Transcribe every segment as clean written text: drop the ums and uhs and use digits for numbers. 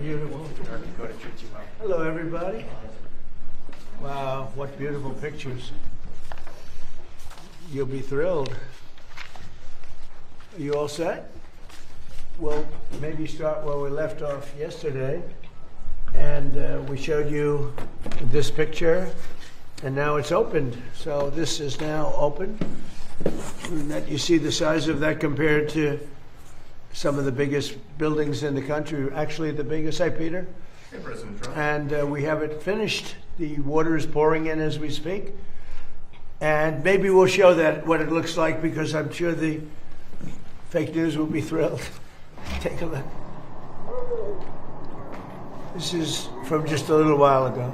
Beautiful. Hello, everybody. Wow, what beautiful pictures. You'll be thrilled. Are you all set? Well, maybe start where we left off yesterday. And we showed you this picture, and now it's opened. So this is now open. And that you see the size of that compared to some of the biggest buildings in the country. Actually, the biggest. Hi, Peter. Hey, President Trump. And we have it finished. The water is pouring in as we speak. And maybe we'll show that, what it looks like, because I'm sure the fake news will be thrilled. Take a look. This is from just a little while ago.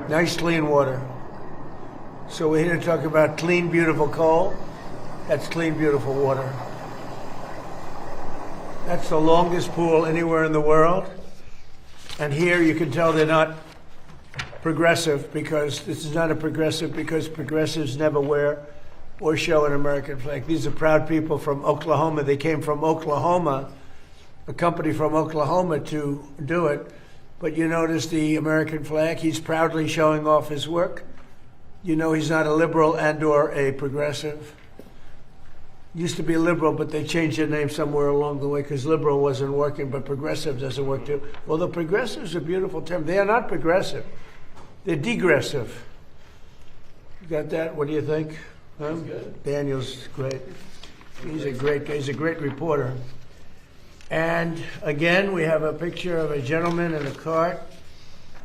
Nice, clean water. So we're here to talk about clean, beautiful coal. That's clean, beautiful water. That's the longest pool anywhere in the world. And here you can tell they're not progressive, because this is not a progressive, because progressives never wear or show an American flag. These are proud people from Oklahoma. They came from Oklahoma, a company from Oklahoma, to do it. But you notice the American flag, he's proudly showing off his work. You know he's not a liberal and or a progressive. Used to be a liberal, but they changed their name somewhere along the way because liberal wasn't working, but progressive doesn't work too. Although progressive is a beautiful term. They are not progressive. They're degressive. You got that? What do you think? Huh? Daniel's great. He's a great guy. He's a great reporter. And again, we have a picture of a gentleman in a cart.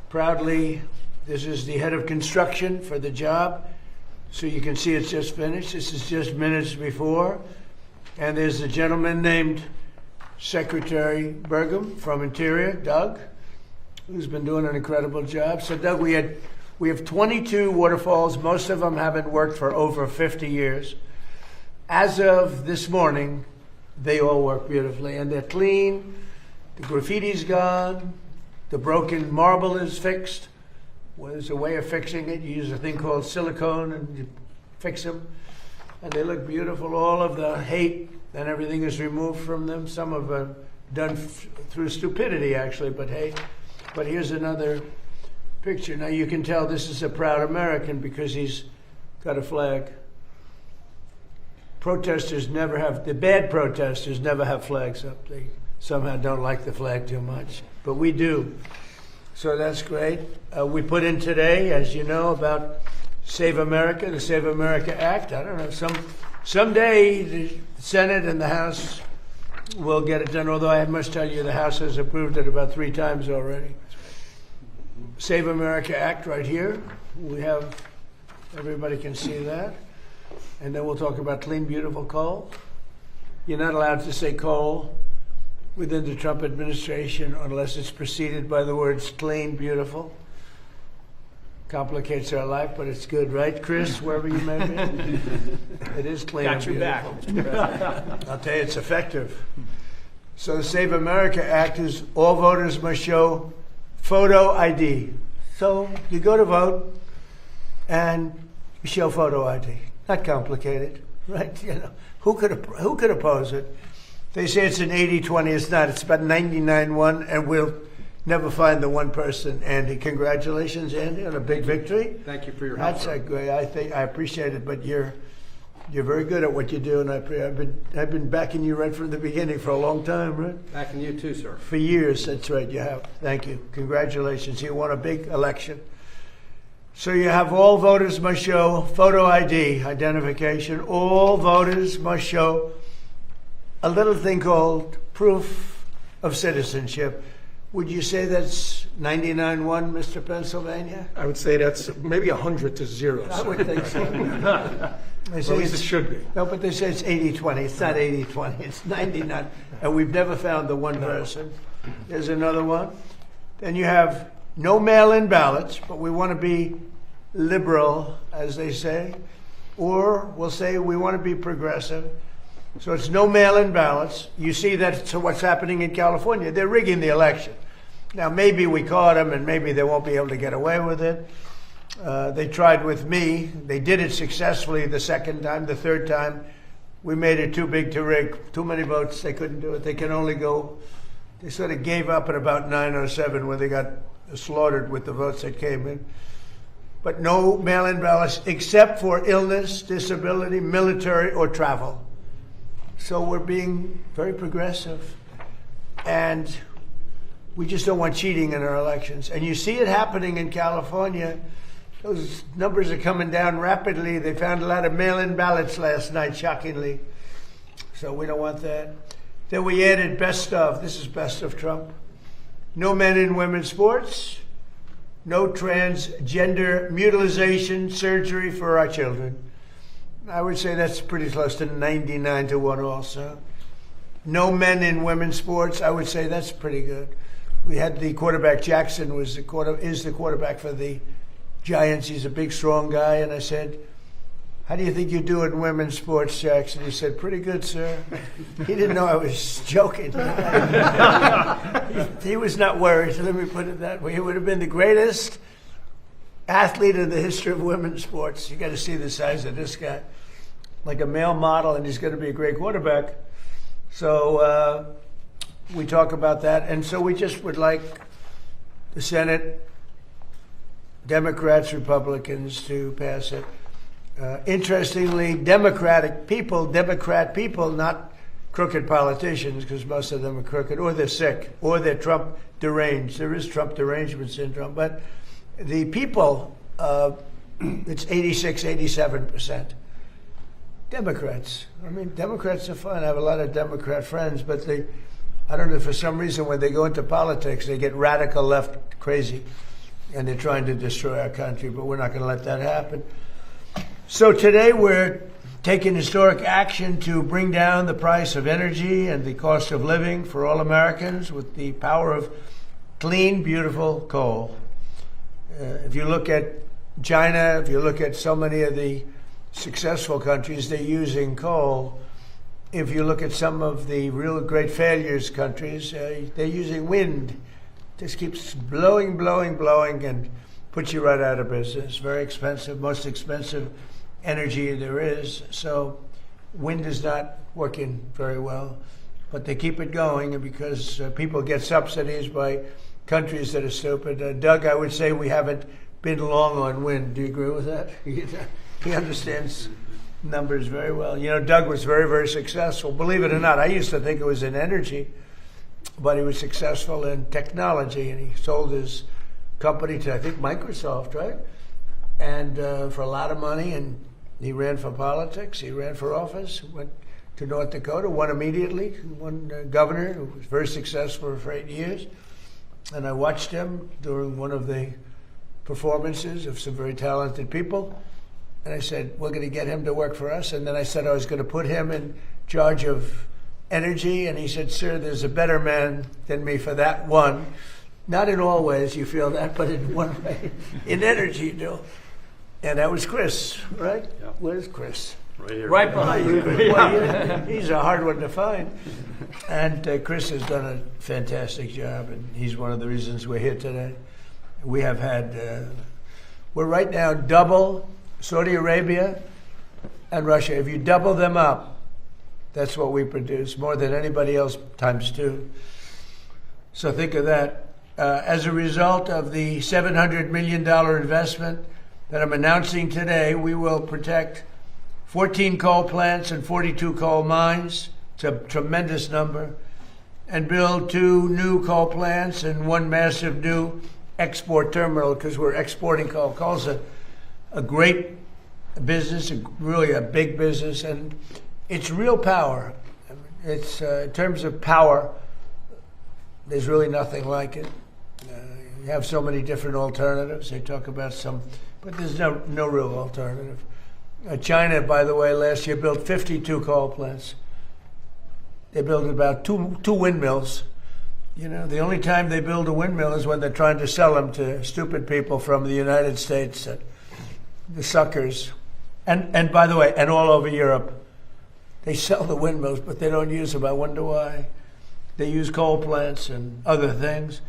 Proudly, this is the head of construction for the job. So you can see it's just finished. This is just minutes before. And there's a gentleman named Secretary Burgum from Interior, Doug, who's been doing an incredible job. So Doug, we have 22 waterfalls. Most of them haven't worked for over 50 years. As of this morning, they all work beautifully, and they're clean. The graffiti's gone. The broken marble is fixed. Well, there's a way of fixing it. You use a thing called silicone and you fix them. And they look beautiful. All of the hate and everything is removed from them. Some of them done through stupidity, actually, but hate. But here's another picture. Now you can tell this is a proud American because he's got a flag. Protesters never have, the bad protesters never have flags up. They somehow don't like the flag too much, but we do. So that's great. We put in today, as you know, about Save America, the Save America Act. I don't know, someday the Senate and the House will get it done, although I must tell you the House has approved it about 3 times already. Save America Act right here. We have, everybody can see that. And then we'll talk about clean, beautiful coal. You're not allowed to say coal within the Trump administration unless it's preceded by the words clean, beautiful. Complicates our life, but it's good, right, Chris, wherever you may be? It is clean and beautiful. Got your back. I'll tell you, it's effective. So the Save America Act is all voters must show photo ID. So you go to vote and you show photo ID. Not complicated, right? You know, who could oppose it? They say it's an 80-20. It's not. It's about 99-1, and we'll never find the one person. Andy, congratulations, Andy, on a big victory. Thank you for your help. That's a great. I appreciate it, but you're very good at what you do, and I've been backing you right from the beginning for a long time, right? Backing you too, sir. For years, that's right. You have. Thank you. Congratulations. You won a big election. So you have all voters must show photo ID, identification. All voters must show a little thing called proof of citizenship. Would you say that's 99-1, Mr. Pennsylvania? I would say that's maybe 100 to 0. I would think so. They say At least it should be. No, but they say it's 80-20. It's not 80-20. It's 99. And we've never found the one person. There's another one. Then you have no mail-in ballots, but we want to be liberal, as they say. Or we'll say we want to be progressive. So it's no mail-in ballots. You see that's what's happening in California. They're rigging the election. Now, maybe we caught them, and maybe they won't be able to get away with it. They tried with me. They did it successfully the second time. The third time, we made it too big to rig. Too many votes. They couldn't do it. They can only go They sort of gave up at about 9:07 when they got slaughtered with the votes that came in. But no mail-in ballots except for illness, disability, military, or travel. So we're being very progressive. And we just don't want cheating in our elections. And you see it happening in California. Those numbers are coming down rapidly. They found a lot of mail-in ballots last night, shockingly. So we don't want that. Then we added best of. This is best of Trump. No men in women's sports. No transgender mutilization surgery for our children. I would say that's pretty close to 99-1 also. No men in women's sports. I would say that's pretty good. We had the quarterback, Jackson, is the quarterback for the Giants. He's a big, strong guy. And I said, how do you think you do in women's sports, Jackson? He said, pretty good, sir. He didn't know I was joking. He was not worried, let me put it that way. He would have been the greatest athlete in the history of women's sports. You got to see the size of this guy. Like a male model, and he's going to be a great quarterback. So we talk about that. And so we just would like the Senate, Democrats, Republicans to pass it. Interestingly, Democrat people, not crooked politicians, because most of them are crooked, or they're sick, or they're Trump deranged. There is Trump derangement syndrome. But the people, it's 86, 87%. Democrats. I mean, Democrats are fun. I have a lot of Democrat friends, but I don't know, for some reason when they go into politics, they get radical left crazy, and they're trying to destroy our country, but we're not going to let that happen. So today we're taking historic action to bring down the price of energy and the cost of living for all Americans with the power of clean, beautiful coal. If you look at China, if you look at so many of the successful countries, they're using coal. If you look at some of the real great failures countries, they're using wind. Just keeps blowing, and puts you right out of business. Very expensive, most expensive energy there is. So wind is not working very well, but they keep it going because people get subsidies by countries that are stupid. Doug, I would say we haven't been long on wind. Do you agree with that? He understands numbers very well. You know, Doug was very, very successful. Believe it or not, I used to think it was in energy, but he was successful in technology, and he sold his company to, I think, Microsoft, right? And for a lot of money, and he ran for politics. He ran for office, went to North Dakota, won immediately, won governor, who was very successful for 8 years. And I watched him during one of the performances of some very talented people. And I said, we're going to get him to work for us. And then I said I was going to put him in charge of energy. And he said, sir, there's a better man than me for that one. Not in all ways you feel that, but in one way. In energy, you do. And that was Chris, right? Yeah. Where's Chris? Right here. Right behind you. Well, he's a hard one to find. And Chris has done a fantastic job, and he's one of the reasons we're here today. We have had, we're right now double Saudi Arabia and Russia. If you double them up, that's what we produce, more than anybody else times 2. So think of that. As a result of the $700 million investment that I'm announcing today, we will protect 14 coal plants and 42 coal mines. It's a tremendous number. And build 2 new coal plants and 1 massive new export terminal, because we're exporting coal. Coal's a great business, really a big business, and it's real power. It's in terms of power, there's really nothing like it. You have so many different alternatives. They talk about some, but there's no real alternative. China, by the way, last year built 52 coal plants. They built about two windmills. You know, the only time they build a windmill is when they're trying to sell them to stupid people from the United States, the suckers. And by the way, and all over Europe, they sell the windmills, but they don't use them. I wonder why. They use coal plants and other things.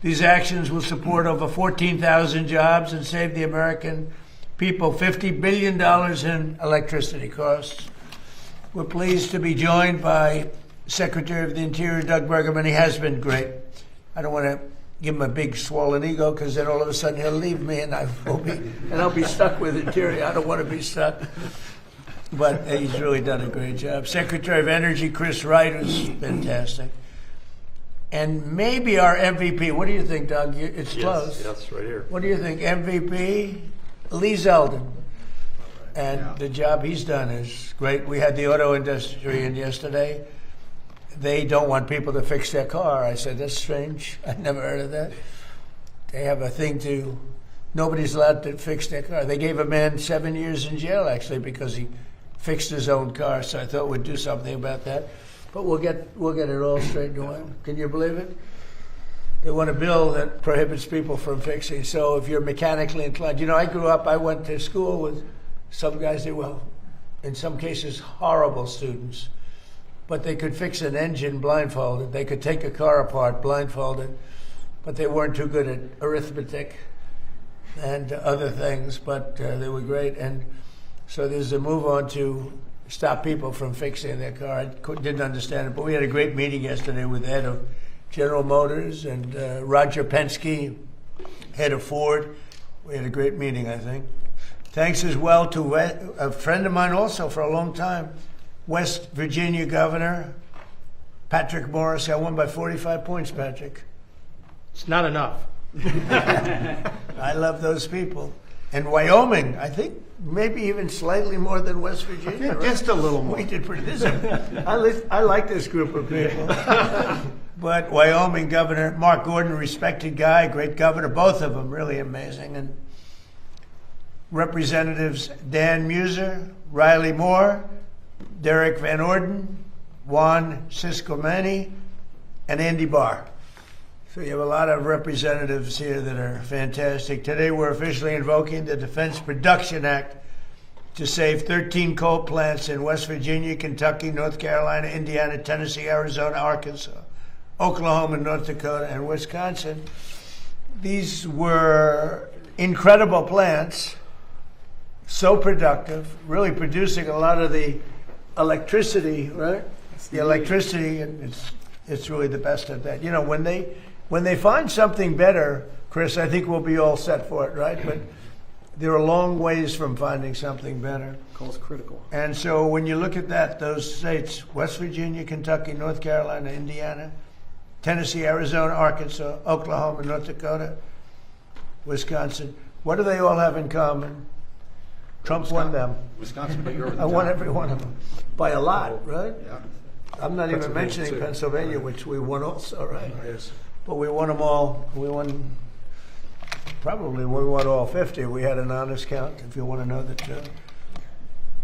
These actions will support over 14,000 jobs and save the American people $50 billion in electricity costs. We're pleased to be joined by Secretary of the Interior, Doug Burgum. He has been great. I don't want to give him a big swollen ego because then all of a sudden he'll leave me and I'll be stuck with Interior. I don't want to be stuck. But he's really done a great job. Secretary of Energy, Chris Wright, who's fantastic. And maybe our MVP. What do you think, Doug? It's close. Yes, right here. What do you think? MVP, Lee Zeldin. And the job he's done is great. We had the auto industry in yesterday. They don't want people to fix their car. I said, that's strange. I'd never heard of that. They have a thing to, nobody's allowed to fix their car. They gave a man 7 years in jail, actually, because he fixed his own car. So I thought we'd do something about that. But we'll get it all straightened away. Can you believe it? They want a bill that prohibits people from fixing. So if you're mechanically inclined, I went to school with some guys that were, in some cases, horrible students. But they could fix an engine blindfolded. They could take a car apart blindfolded. But they weren't too good at arithmetic and other things. But they were great. And so there's a move on to stop people from fixing their car. I didn't understand it. But we had a great meeting yesterday with the head of General Motors and Roger Penske, head of Ford. We had a great meeting, I think. Thanks as well to a friend of mine also for a long time, West Virginia Governor Patrick Morris. I won by 45 points, Patrick. It's not enough. I love those people. And Wyoming, I think maybe even slightly more than West Virginia. Right? Just a little more. We did pretty. I like this group of people. But Wyoming Governor Mark Gordon, respected guy, great governor, both of them really amazing. And Representatives Dan Muser, Riley Moore, Derek Van Orden, Juan Ciscomani, and Andy Barr. So you have a lot of representatives here that are fantastic. Today we're officially invoking the Defense Production Act to save 13 coal plants in West Virginia, Kentucky, North Carolina, Indiana, Tennessee, Arizona, Arkansas, Oklahoma, North Dakota, and Wisconsin. These were incredible plants, so productive, really producing a lot of the electricity, right? The electricity, and it's really the best at that. When they find something better, Chris, I think we'll be all set for it, right? But there are long ways from finding something better. Coal's critical. And so when you look at that, those states, West Virginia, Kentucky, North Carolina, Indiana, Tennessee, Arizona, Arkansas, Oklahoma, North Dakota, Wisconsin, what do they all have in common? Trump won them. Wisconsin, but you're over the I won top. every one of them by a lot, right? Yeah. I'm not even Pennsylvania, mentioning too. Pennsylvania, which we won also, right? Yes. But we won them all. We won all 50. We had an honest count, if you want to know the truth.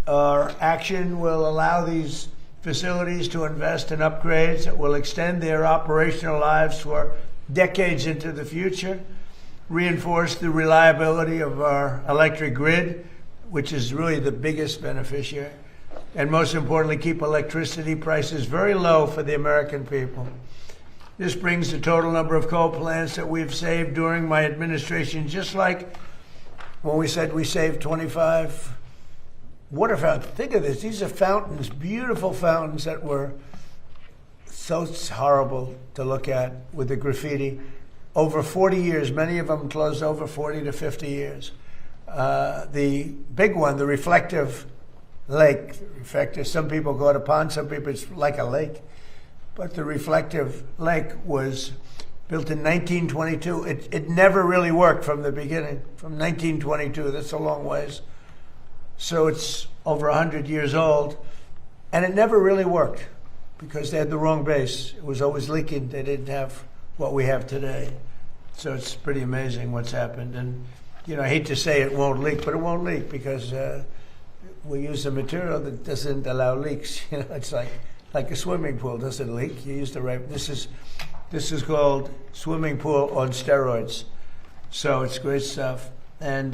Our action will allow these facilities to invest in upgrades that will extend their operational lives for decades into the future, reinforce the reliability of our electric grid, which is really the biggest beneficiary, and most importantly, keep electricity prices very low for the American people. This brings the total number of coal plants that we've saved during my administration, just like when we said we saved 25 water fountains. Think of this. These are fountains, beautiful fountains that were so horrible to look at with the graffiti. Over 40 years, many of them closed over 40 to 50 years. The big one, the reflective lake, some people call it a pond, some people it's like a lake. But the reflective lake was built in 1922. It never really worked from the beginning, from 1922. That's a long ways. So it's over 100 years old. And it never really worked because they had the wrong base. It was always leaking. They didn't have what we have today. So it's pretty amazing what's happened. And, I hate to say it won't leak, but it won't leak because we use a material that doesn't allow leaks. It's like a swimming pool doesn't leak. You use the right. This is called swimming pool on steroids. So it's great stuff. And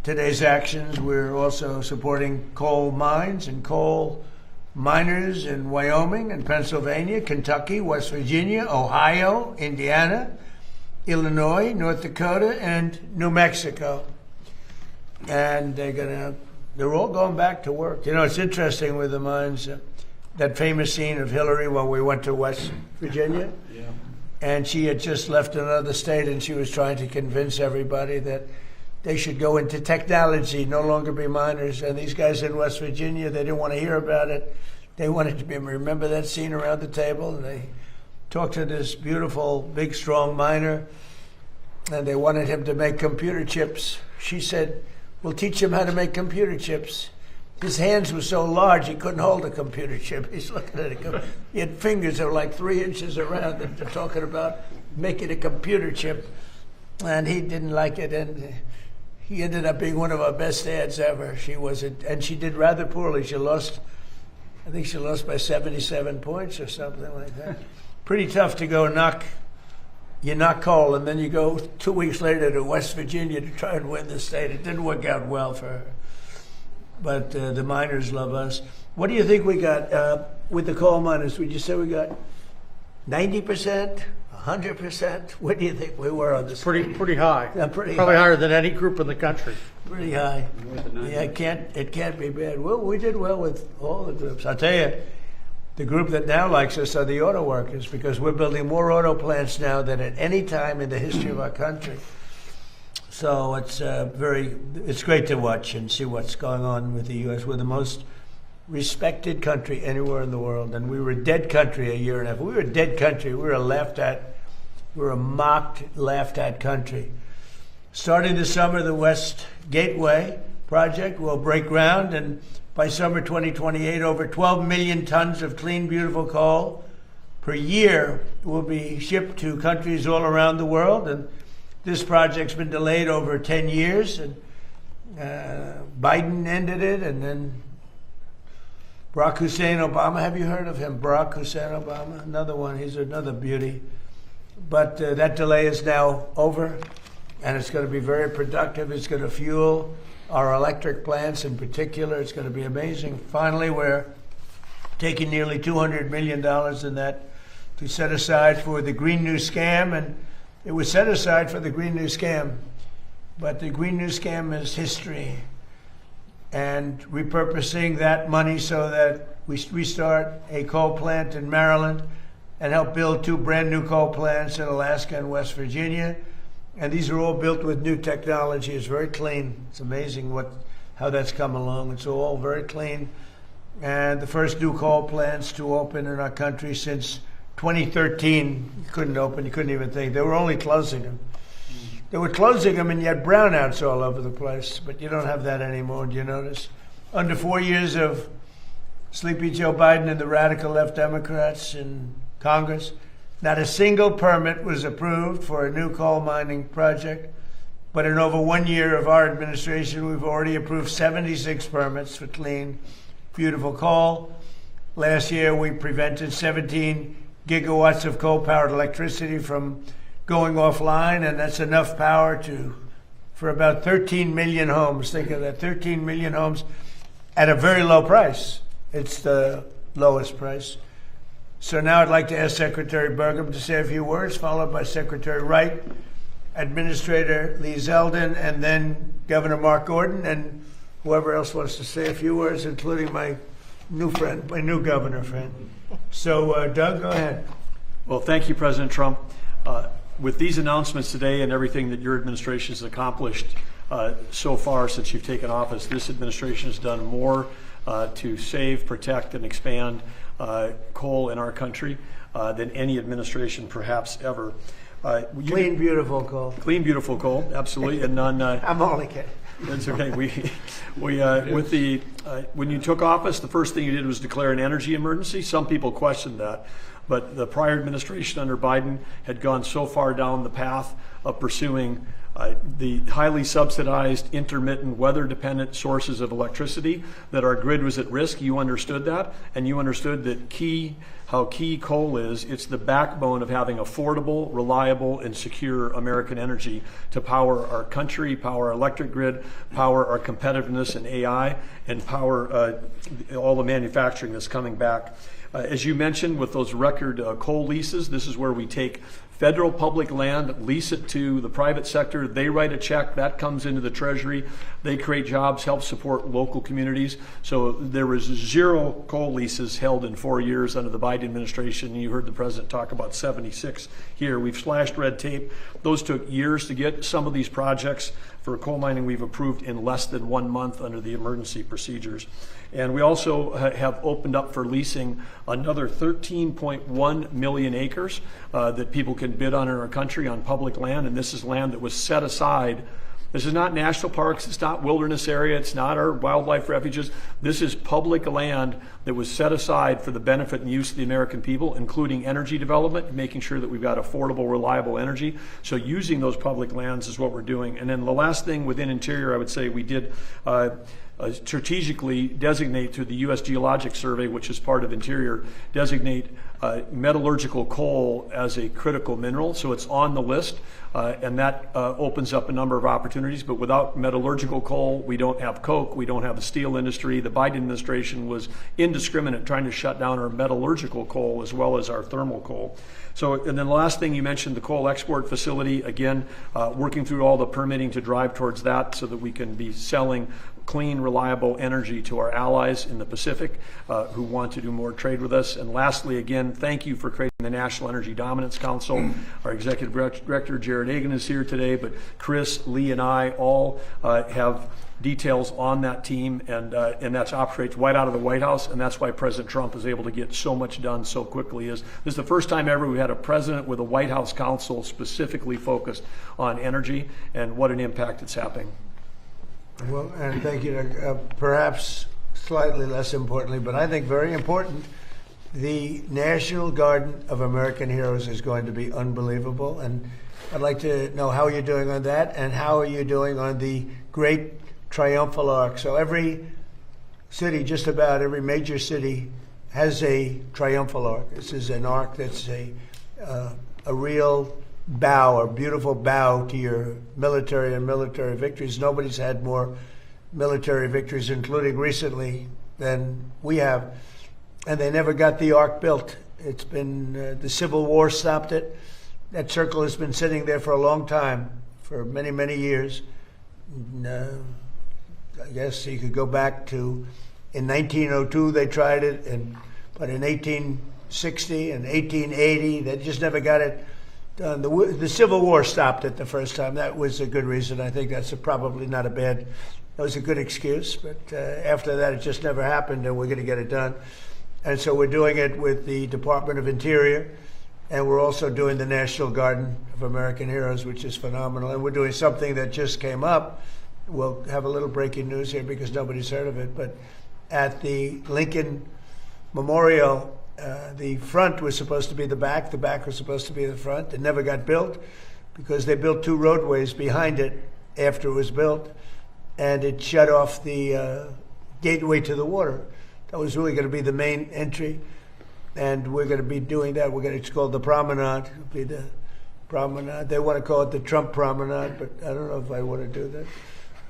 today's actions, we're also supporting coal mines and coal miners in Wyoming and Pennsylvania, Kentucky, West Virginia, Ohio, Indiana, Illinois, North Dakota, and New Mexico. And they're all going back to work. It's interesting with the mines. that famous scene of Hillary when we went to West Virginia. Yeah. And she had just left another state, and she was trying to convince everybody that they should go into technology, no longer be miners. And these guys in West Virginia, they didn't want to hear about it. They wanted to be, remember that scene around the table? And they talked to this beautiful, big, strong miner, and they wanted him to make computer chips. She said, we'll teach him how to make computer chips. His hands were so large he couldn't hold a computer chip. He's looking at it. He had fingers that were like 3 inches around, and they're talking about making a computer chip. And he didn't like it, and he ended up being one of our best ads ever. And she did rather poorly. I think she lost by 77 points or something like that. Pretty tough to go knock coal, and then you go 2 weeks later to West Virginia to try and win the state. It didn't work out well for her. But the miners love us. What do you think we got with the coal miners? Would you say we got 90%, 100%? What do you think we were on this? Pretty high. Yeah, pretty Probably high. higher than any group in the country. Pretty high. North of 90. Yeah, it can't be bad. Well, we did well with all the groups. I'll tell you, the group that now likes us are the auto workers, because we're building more auto plants now than at any time in the history of our country. So it's great to watch and see what's going on with the U.S. We're the most respected country anywhere in the world, and we were a dead country a year and a half. We were a dead country. We were laughed at. We were a mocked, laughed at country. Starting this summer, the West Gateway project will break ground, and by summer 2028, over 12 million tons of clean, beautiful coal per year will be shipped to countries all around the world. And this project's been delayed over 10 years, and Biden ended it, and then Barack Hussein Obama. Have you heard of him? Barack Hussein Obama, another one. He's another beauty. But that delay is now over, and it's going to be very productive. It's going to fuel our electric plants in particular. It's going to be amazing. Finally, we're taking nearly $200 million in that to set aside for the Green New Scam, and it was set aside for the Green New Scam, but the Green New Scam is history, and repurposing that money so that we restart a coal plant in Maryland and help build 2 brand new coal plants in Alaska and West Virginia. And these are all built with new technology. It's very clean. It's amazing how that's come along. It's all very clean. And the first new coal plants to open in our country since 2013. You couldn't open, you couldn't even think. They were only closing them. They were closing them, and you had brownouts all over the place. But you don't have that anymore, do you notice? Under 4 years of Sleepy Joe Biden and the radical left Democrats in Congress, not a single permit was approved for a new coal mining project. But in over 1 year of our administration, we've already approved 76 permits for clean, beautiful coal. Last year, we prevented 17 gigawatts of coal-powered electricity from going offline, and that's enough power for about 13 million homes. Think of that, 13 million homes at a very low price. It's the lowest price. So now I'd like to ask Secretary Burgum to say a few words, followed by Secretary Wright, Administrator Lee Zeldin, and then Governor Mark Gordon, and whoever else wants to say a few words, including my new friend, my new governor friend. So, Doug, go ahead. Well, thank you, President Trump. With these announcements today and everything that your administration has accomplished so far since you've taken office, this administration has done more to save, protect, and expand coal in our country than any administration perhaps ever. Clean, beautiful coal. Clean, beautiful coal, absolutely, and none. I'm only kidding. That's okay. When you took office, the first thing you did was declare an energy emergency. Some people questioned that, but the prior administration under Biden had gone so far down the path of pursuing the highly subsidized, intermittent, weather-dependent sources of electricity that our grid was at risk. You understood that, and you understood that how key coal is. It's the backbone of having affordable, reliable, and secure American energy to power our country, power our electric grid, power our competitiveness in AI, and power all the manufacturing that's coming back. As you mentioned, with those record coal leases, this is where we take federal public land, lease it to the private sector. They write a check, that comes into the Treasury. They create jobs, help support local communities. So there was 0 coal leases held in 4 years under the Biden administration. You heard the president talk about 76 here. We've slashed red tape. Those took years to get. Some of these projects for coal mining we've approved in less than 1 month under the emergency procedures. And we also have opened up for leasing another 13.1 million acres that people can bid on in our country on public land. And this is land that was set aside. This is not national parks, it's not wilderness area, it's not our wildlife refuges. This is public land that was set aside for the benefit and use of the American people, including energy development, making sure that we've got affordable, reliable energy. So using those public lands is what we're doing. And then the last thing within Interior, I would say we did strategically designate through the U.S. Geologic Survey, which is part of Interior, designate metallurgical coal as a critical mineral. So it's on the list, and that opens up a number of opportunities. But without metallurgical coal, we don't have coke, we don't have the steel industry. The Biden administration was indiscriminate trying to shut down our metallurgical coal as well as our thermal coal. So, and then the last thing you mentioned, the coal export facility, again, working through all the permitting to drive towards that so that we can be selling clean, reliable energy to our allies in the Pacific who want to do more trade with us. And lastly, again, thank you for creating the National Energy Dominance Council. Our Executive Director, Jared Agan, is here today, but Chris, Lee, and I all have details on that team, and that operates right out of the White House, and that's why President Trump is able to get so much done so quickly. This is the first time ever we had a president with a White House council specifically focused on energy, and what an impact it's having. Well, and thank you. Perhaps slightly less importantly, but I think very important, the National Garden of American Heroes is going to be unbelievable. And I'd like to know how you're doing on that, and how are you doing on the Great Triumphal Arch. So every city, just about every major city, has a triumphal arch. This is an arch that's a real bow, a beautiful bow to your military and military victories. Nobody's had more military victories, including recently, than we have. And they never got the arch built. It's been, the Civil War stopped it. That circle has been sitting there for a long time, for many, many years. I guess you could go back to, in 1902 they tried it, but in 1860 and 1880 they just never got it done. The Civil War stopped it the first time. That was a good reason. I think that's probably not a bad, that was a good excuse. But after that it just never happened, and we're going to get it done. And so we're doing it with the Department of Interior, and we're also doing the National Garden of American Heroes, which is phenomenal. And we're doing something that just came up. We'll have a little breaking news here because nobody's heard of it, but at the Lincoln Memorial, the front was supposed to be the back was supposed to be the front. It never got built because they built 2 roadways behind it after it was built, and it shut off the gateway to the water. That was really going to be the main entry, and we're going to be doing that. It's called the Promenade. It'll be the Promenade. They want to call it the Trump Promenade, but I don't know if I want to do that.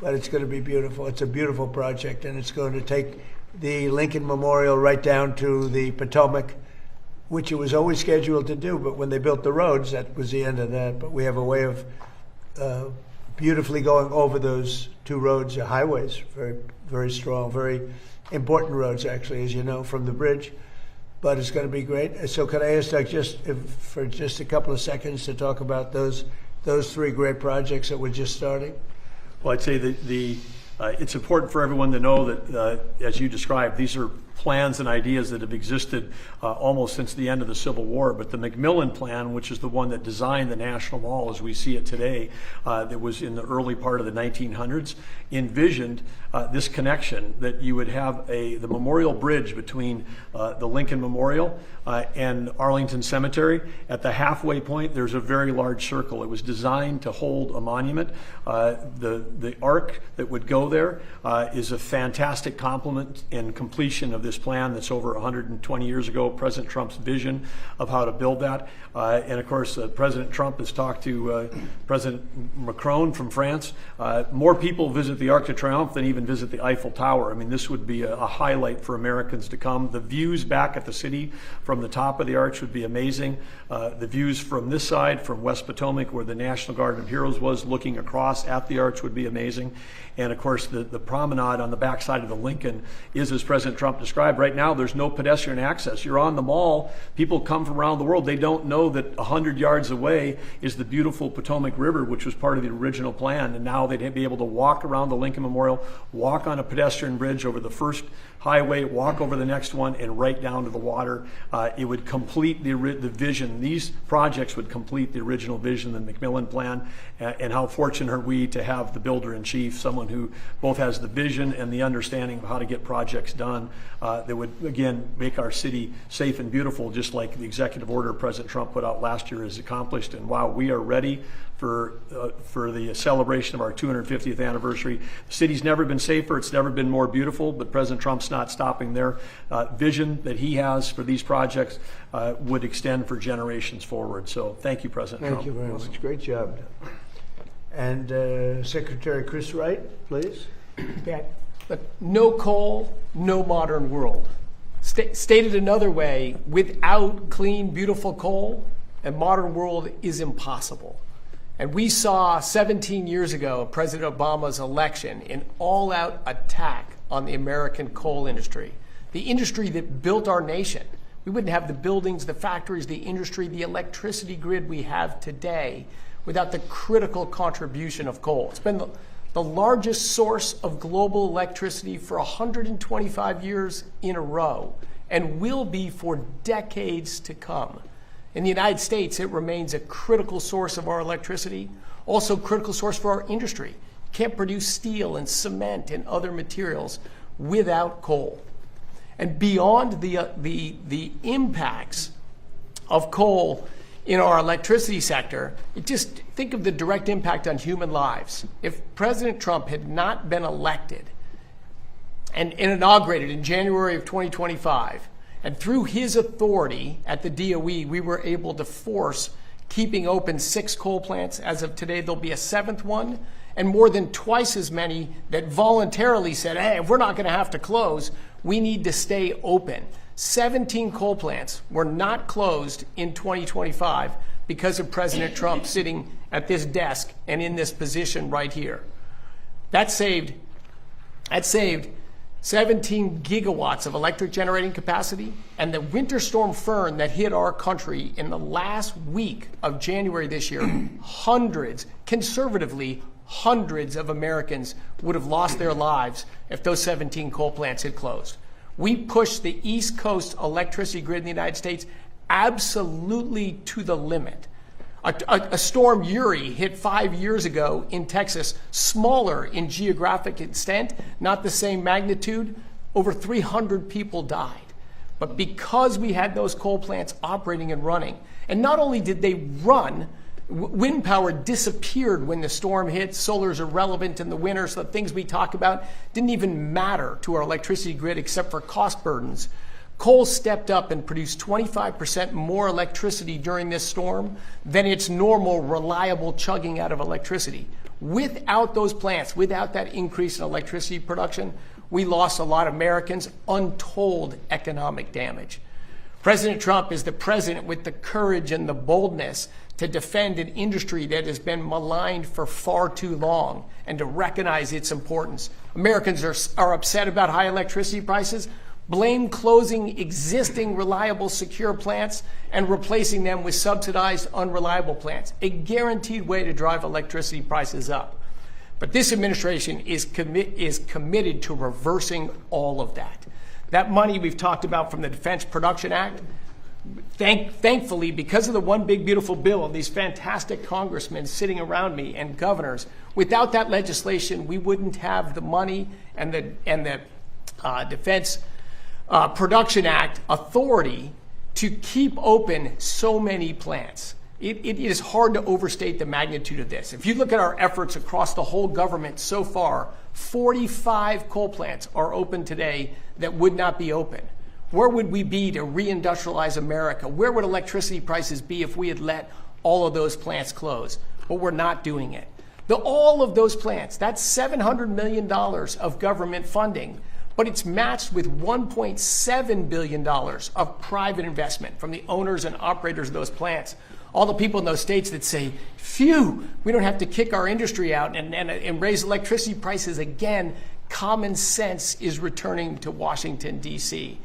But it's going to be beautiful. It's a beautiful project, and it's going to take the Lincoln Memorial right down to the Potomac, which it was always scheduled to do. But when they built the roads, that was the end of that. But we have a way of beautifully going over those 2 roads, highways, very, very strong, very important roads, actually, as you know, from the bridge. But it's going to be great. So can I ask Doug for just a couple of seconds to talk about those 3 great projects that we're just starting? Well, I'd say it's important for everyone to know that, as you described, these are plans and ideas that have existed almost since the end of the Civil War. But the McMillan Plan, which is the one that designed the National Mall as we see it today, that was in the early part of the 1900s, envisioned this connection, that you would have the memorial bridge between the Lincoln Memorial and Arlington Cemetery. At the halfway point, there's a very large circle. It was designed to hold a monument. The arc that would go there is a fantastic complement and completion of this plan that's over 120 years ago, President Trump's vision of how to build that. And of course, President Trump has talked to President Macron from France. More people visit the Arc de Triomphe than even visit the Eiffel Tower. I mean, this would be a highlight for Americans to come. The views back at the city from the top of the arch would be amazing. The views from this side, from West Potomac, where the National Garden of Heroes was, looking across at the arch would be amazing. And of course, the promenade on the backside of the Lincoln is, as President Trump described, right now there's no pedestrian access. You're on the mall, people come from around the world, they don't know that 100 yards away is the beautiful Potomac River, which was part of the original plan, and now they'd be able to walk around the Lincoln Memorial, walk on a pedestrian bridge over the first highway, walk over the next one, and right down to the water. It would complete the vision. These projects would complete the original vision, the McMillan Plan, and how fortunate are we to have the builder-in-chief, someone who both has the vision and the understanding of how to get projects done that would, again, make our city safe and beautiful, just like the executive order President Trump put out last year is accomplished. And wow, we are ready for the celebration of our 250th anniversary. The city's never been safer, it's never been more beautiful, but President Trump's not stopping there. Vision that he has for these projects would extend for generations forward. So thank you, President Trump. Thank you very much. Great job. And Secretary Chris Wright, please. But no coal, no modern world. Stated another way, without clean, beautiful coal, a modern world is impossible. And we saw 17 years ago, President Obama's election, an all-out attack on the American coal industry, the industry that built our nation. We wouldn't have the buildings, the factories, the industry, the electricity grid we have today without the critical contribution of coal. It's been the largest source of global electricity for 125 years in a row, and will be for decades to come. In the United States, it remains a critical source of our electricity, also a critical source for our industry. You can't produce steel and cement and other materials without coal. And beyond the impacts of coal in our electricity sector, just think of the direct impact on human lives. If President Trump had not been elected and inaugurated in January of 2025, and through his authority at the DOE, we were able to force keeping open 6 coal plants. As of today, there'll be a 7th one, and more than twice as many that voluntarily said, hey, if we're not gonna have to close, we need to stay open. 17 coal plants were not closed in 2025 because of President Trump sitting at this desk and in this position right here. That saved 17 gigawatts of electric generating capacity, and the Winter Storm Fern that hit our country in the last week of January this year, conservatively, hundreds of Americans would have lost their lives if those 17 coal plants had closed. We pushed the East Coast electricity grid in the United States absolutely to the limit. A storm Uri hit 5 years ago in Texas, smaller in geographic extent, not the same magnitude. Over 300 people died. But because we had those coal plants operating and running, and not only did they run, wind power disappeared when the storm hit. Solar is irrelevant in the winter, so the things we talk about didn't even matter to our electricity grid except for cost burdens. Coal stepped up and produced 25% more electricity during this storm than its normal, reliable chugging out of electricity. Without those plants, without that increase in electricity production, we lost a lot of Americans, untold economic damage. President Trump is the president with the courage and the boldness to defend an industry that has been maligned for far too long and to recognize its importance. Americans are upset about high electricity prices. Blame closing existing reliable, secure plants and replacing them with subsidized, unreliable plants, a guaranteed way to drive electricity prices up. But this administration is committed to reversing all of that. That money we've talked about from the Defense Production Act, thankfully, because of the One Big Beautiful Bill and these fantastic congressmen sitting around me and governors, without that legislation, we wouldn't have the money and the Defense Production Act authority to keep open so many plants. It is hard to overstate the magnitude of this. If you look at our efforts across the whole government so far, 45 coal plants are open today that would not be open. Where would we be to reindustrialize America? Where would electricity prices be if we had let all of those plants close? But we're not doing it. All of those plants, that's $700 million of government funding, but it's matched with $1.7 billion of private investment from the owners and operators of those plants. All the people in those states that say, phew, we don't have to kick our industry out and raise electricity prices again. Common sense is returning to Washington, D.C.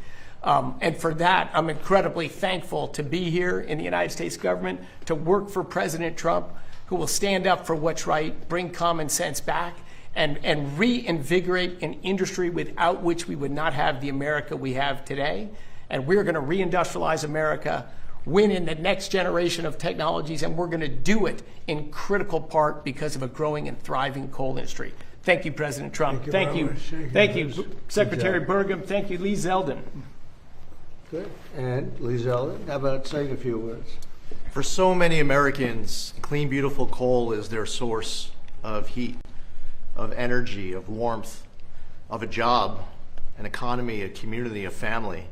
And for that, I'm incredibly thankful to be here in the United States government, to work for President Trump, who will stand up for what's right, bring common sense back, and reinvigorate an industry without which we would not have the America we have today. And we're going to reindustrialize America, win in the next generation of technologies, and we're going to do it in critical part because of a growing and thriving coal industry. Thank you, President Trump. Thank you very much. Thank you, Secretary Burgum. Thank you, Lee Zeldin. Good. And Lee Zeldin, how about saying a few words? For so many Americans, clean, beautiful coal is their source of heat, of energy, of warmth, of a job, an economy, a community, a family.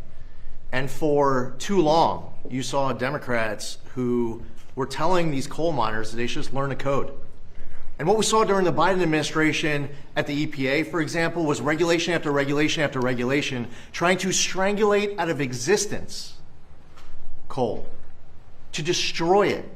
And for too long, you saw Democrats who were telling these coal miners that they should just learn the code. And what we saw during the Biden administration at the EPA, for example, was regulation after regulation after regulation, trying to strangulate out of existence coal, to destroy it.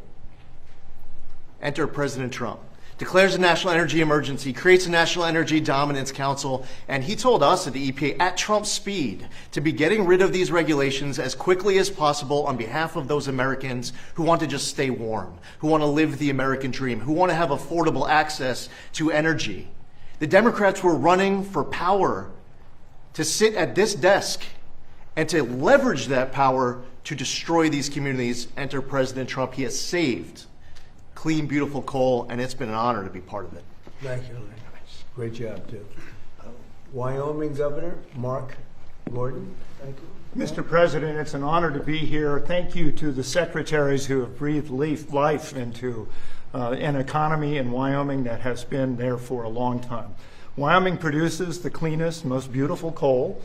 Enter President Trump. Declares a national energy emergency, creates a National Energy Dominance Council, and he told us at the EPA at Trump speed to be getting rid of these regulations as quickly as possible on behalf of those Americans who want to just stay warm, who want to live the American dream, who want to have affordable access to energy. The Democrats were running for power to sit at this desk and to leverage that power to destroy these communities. Enter President Trump. He has saved clean, beautiful coal, and it's been an honor to be part of it. Thank you, Lee. Great job, too. Wyoming Governor Mark Gordon. Thank you. Mr. President, it's an honor to be here. Thank you to the secretaries who have breathed life into an economy in Wyoming that has been there for a long time. Wyoming produces the cleanest, most beautiful coal,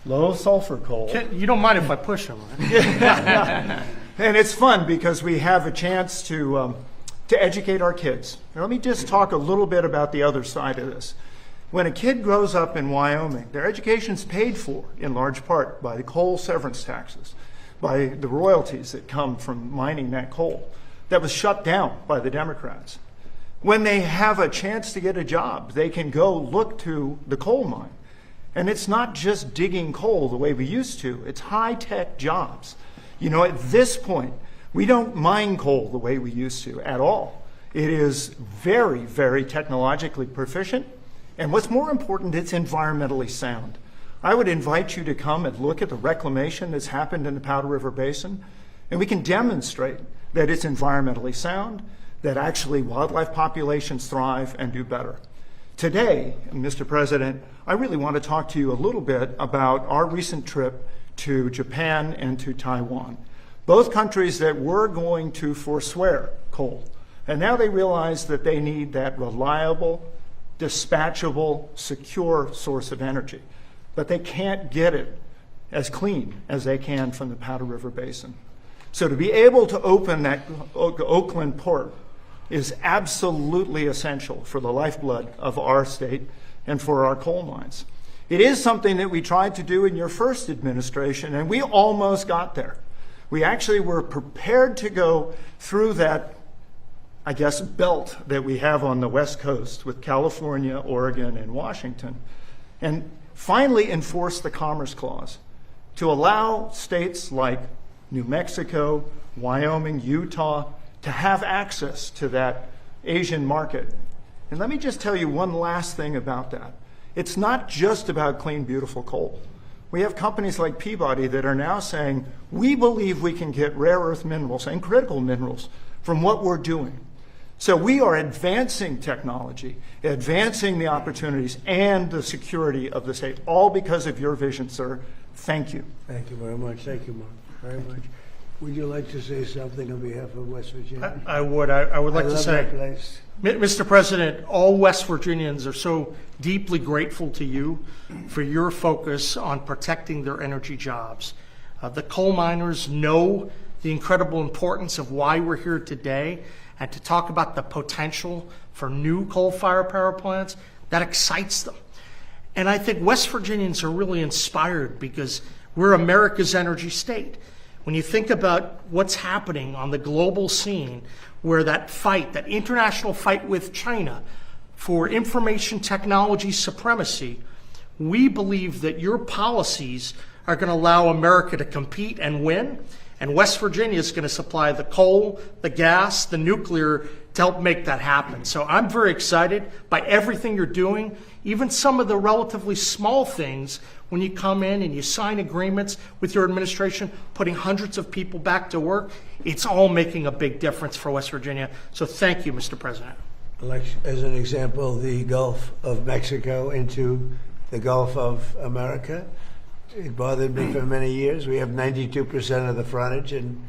low sulfur coal. You don't mind if I push him, right? And it's fun because we have a chance to educate our kids. Now, let me just talk a little bit about the other side of this. When a kid grows up in Wyoming, their education's paid for in large part by the coal severance taxes, by the royalties that come from mining that coal that was shut down by the Democrats. When they have a chance to get a job, they can go look to the coal mine. And it's not just digging coal the way we used to, it's high-tech jobs. You know, at this point, we don't mine coal the way we used to at all. It is very, very technologically proficient. And what's more important, it's environmentally sound. I would invite you to come and look at the reclamation that's happened in the Powder River Basin, and we can demonstrate that it's environmentally sound, that actually wildlife populations thrive and do better. Today, Mr. President, I really want to talk to you a little bit about our recent trip to Japan and to Taiwan. Both countries that were going to forswear coal. And now they realize that they need that reliable, dispatchable, secure source of energy. But they can't get it as clean as they can from the Powder River Basin. So to be able to open that Oakland port is absolutely essential for the lifeblood of our state and for our coal mines. It is something that we tried to do in your first administration, and we almost got there. We actually were prepared to go through that, I guess, belt that we have on the West Coast with California, Oregon, and Washington, and finally enforce the Commerce Clause to allow states like New Mexico, Wyoming, Utah, to have access to that Asian market. And let me just tell you one last thing about that. It's not just about clean, beautiful coal. We have companies like Peabody that are now saying, we believe we can get rare earth minerals and critical minerals from what we're doing. So we are advancing technology, advancing the opportunities and the security of the state, all because of your vision, sir. Thank you. Thank you very much. Thank you, Mark, very much. Would you like to say something on behalf of West Virginia? I would like I to love say, that place. Mr. President, all West Virginians are so deeply grateful to you for your focus on protecting their energy jobs. The coal miners know the incredible importance of why we're here today, and to talk about the potential for new coal-fired power plants, that excites them. And I think West Virginians are really inspired because we're America's energy state. When you think about what's happening on the global scene, where that fight, that international fight with China for information technology supremacy, we believe that your policies are going to allow America to compete and win, and West Virginia is going to supply the coal, the gas, the nuclear to help make that happen. So I'm very excited by everything you're doing, even some of the relatively small things when you come in and you sign agreements with your administration, putting hundreds of people back to work. It's all making a big difference for West Virginia. So thank you, Mr. President. Like, as an example, the Gulf of Mexico into the Gulf of America. It bothered me for many years. We have 92% of the frontage, and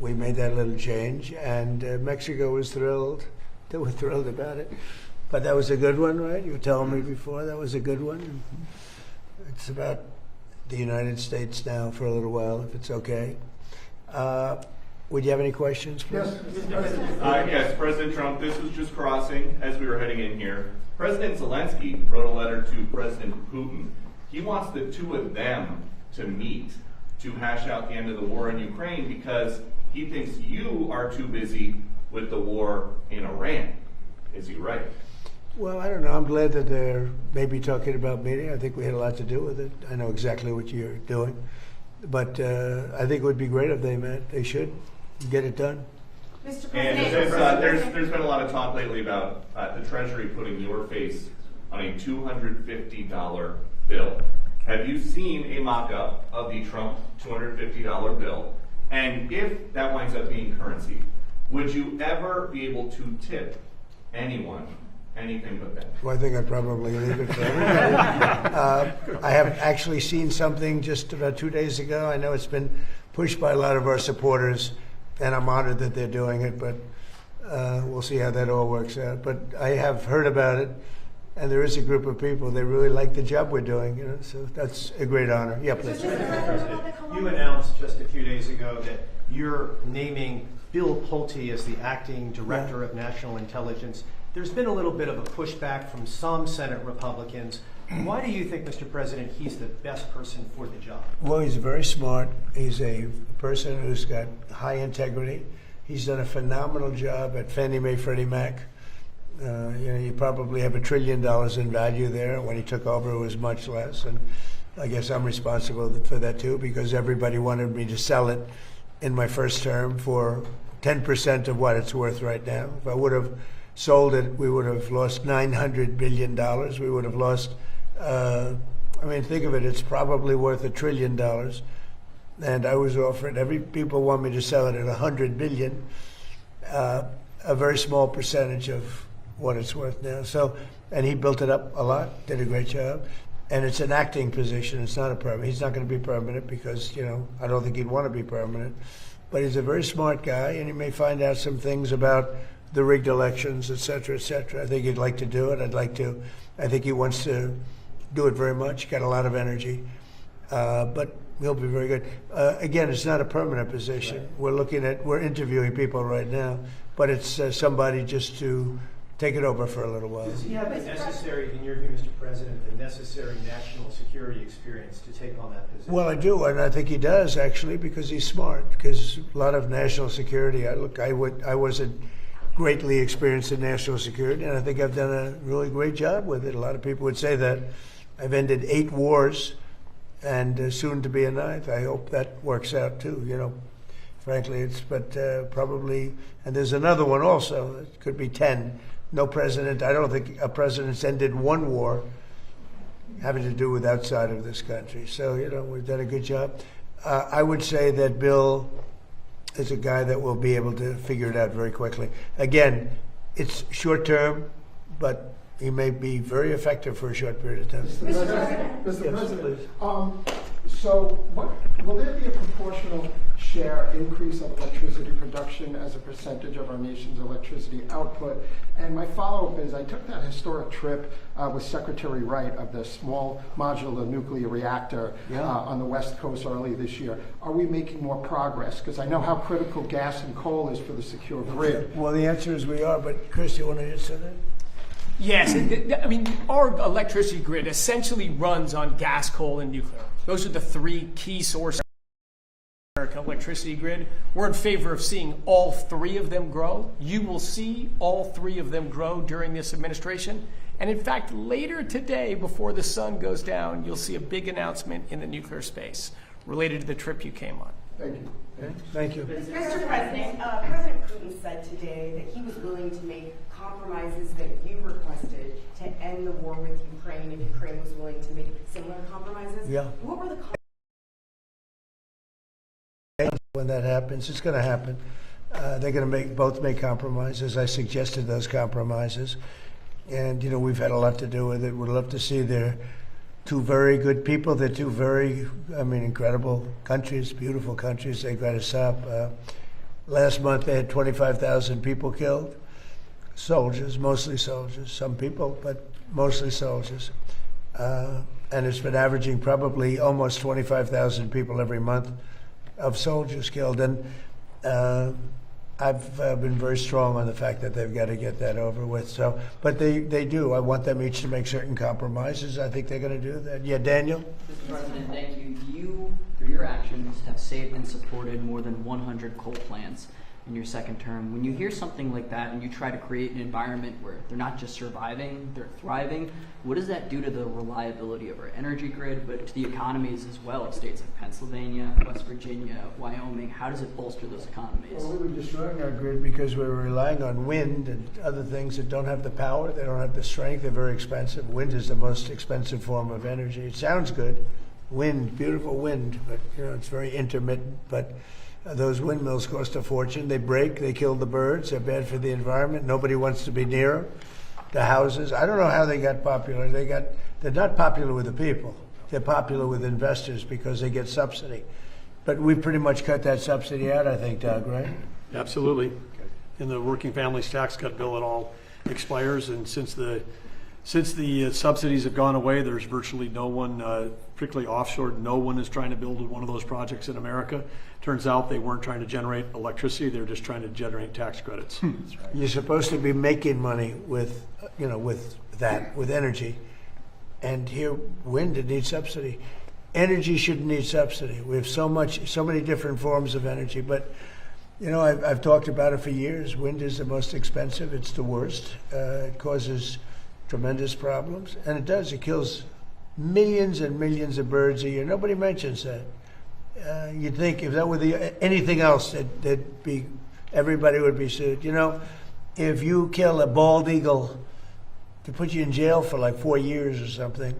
we made that little change. And Mexico was thrilled. They were thrilled about it. But that was a good one, right? You were telling me before that was a good one. It's about the United States now for a little while, if it's okay. Would you have any questions, please? Yes, President Trump, this was just crossing as we were heading in here. President Zelensky wrote a letter to President Putin. He wants the two of them to meet to hash out the end of the war in Ukraine because he thinks you are too busy with the war in Iran. Is he right? Well, I don't know. I'm glad that they're maybe talking about meeting. I think we had a lot to do with it. I know exactly what you're doing. But I think it would be great if they met. They should get it done. Mr. And President, there's been a lot of talk lately about the Treasury putting your face on a $250 bill. Have you seen a mock-up of the Trump $250 bill? And if that winds up being currency, would you ever be able to tip anyone anything but that? Well, I think I'd probably leave it for everybody. I have actually seen something just about 2 days ago. I know it's been pushed by a lot of our supporters, and I'm honored that they're doing it, but we'll see how that all works out. But I have heard about it, and there is a group of people, they really like the job we're doing, you know, so that's a great honor. Yeah, please. You announced just a few days ago that you're naming Bill Pulte as the acting director of national intelligence. There's been a little bit of a pushback from some Senate Republicans. Why do you think, Mr. President, he's the best person for the job? Well, he's very smart. He's a person who's got high integrity. He's done a phenomenal job at Fannie Mae, Freddie Mac. You know, you probably have $1 trillion in value there. When he took over, it was much less. And I guess I'm responsible for that too, because everybody wanted me to sell it in my first term for 10% of what it's worth right now. If I would have sold it, we would have lost $900 billion. We would have lost, I mean, think of it, it's probably worth $1 trillion. And I was offered, people want me to sell it at $100 billion, a very small percentage of what it's worth now. So, and he built it up a lot, did a great job. And it's an acting position, it's not a permanent. He's not going to be permanent because, you know, I don't think he'd want to be permanent. But he's a very smart guy, and he may find out some things about the rigged elections, et cetera, et cetera. I think he'd like to do it. I think he wants to do it very much. Got a lot of energy. But he'll be very good. Again, it's not a permanent position. Right. We're interviewing people right now, but it's somebody just to take it over for a little while. Does he have the necessary, in your view, Mr. President, the necessary national security experience to take on that position? Well, I do, and I think he does, actually, because he's smart. Because a lot of national security, I wasn't greatly experienced in national security, and I think I've done a really great job with it. A lot of people would say that I've ended 8 wars, and soon to be a 9th. I hope that works out too. You know, frankly, probably, and there's another one also. It could be 10. No president. I don't think a president's ended 1 war having to do with outside of this country. So, you know, we've done a good job. I would say that Bill is a guy that will be able to figure it out very quickly. Again, it's short term, but he may be very effective for a short period of time. Mr. President. Yes, please. So will there be a proportional share increase of electricity production as a percentage of our nation's electricity output? And my follow-up is, I took that historic trip with Secretary Wright of the small modular nuclear reactor on the West Coast early this year. Are we making more progress? Because I know how critical gas and coal is for the secure grid. Well, the answer is we are, but Chris, you want to answer that? Yes, I mean, our electricity grid essentially runs on gas, coal, and nuclear. Those are the three key sources of the American electricity grid. We're in favor of seeing all three of them grow. You will see all three of them grow during this administration. And in fact, later today, before the sun goes down, you'll see a big announcement in the nuclear space related to the trip you came on. Thank you. Okay. Thank you. Mr. President, President Putin said today that he was willing to make compromises that you requested to end the war with Ukraine if Ukraine was willing to make similar compromises. Yeah. What were the When that happens, it's going to happen. They're going to both make compromises. I suggested those compromises. And, you know, we've had a lot to do with it. We'd love to see they're two very good people. They're two very, incredible countries, beautiful countries. They've got us up. Last month they had 25,000 people killed. Soldiers, mostly soldiers. Some people, but mostly soldiers. And it's been averaging probably almost 25,000 people every month of soldiers killed. And I've been very strong on the fact that they've got to get that over with. So, but they do. I want them each to make certain compromises. I think they're going to do that. Yeah, Daniel? Mr. President, thank you. You, through your actions, have saved and supported more than 100 coal plants in your second term. When you hear something like that and you try to create an environment where they're not just surviving, they're thriving, what does that do to the reliability of our energy grid, but to the economies as well of states like Pennsylvania, West Virginia, Wyoming? How does it bolster those economies? Well, we were destroying our grid because we were relying on wind and other things that don't have the power, they don't have the strength, they're very expensive. Wind is the most expensive form of energy. It sounds good, wind, beautiful wind, but it's very intermittent. But those windmills cost a fortune. They break, they kill the birds, they're bad for the environment. Nobody wants to be near them. The houses, I don't know how they got popular. They're not popular with the people. They're popular with investors because they get subsidy. But we pretty much cut that subsidy out, I think, Doug, right? Absolutely. In the working families tax cut bill, it all expires, and since the subsidies have gone away, there's virtually no one, particularly offshore, no one is trying to build one of those projects in America. Turns out they weren't trying to generate electricity, they were just trying to generate tax credits. You're supposed to be making money with energy. And here, wind, it needs subsidy. Energy shouldn't need subsidy. We have so many different forms of energy, but I've talked about it for years. Wind is the most expensive. It's the worst. It causes tremendous problems, and it does. It kills millions and millions of birds a year. Nobody mentions that. You'd think if that were anything else, everybody would be sued. If you kill a bald eagle, they put you in jail for like 4 years or something,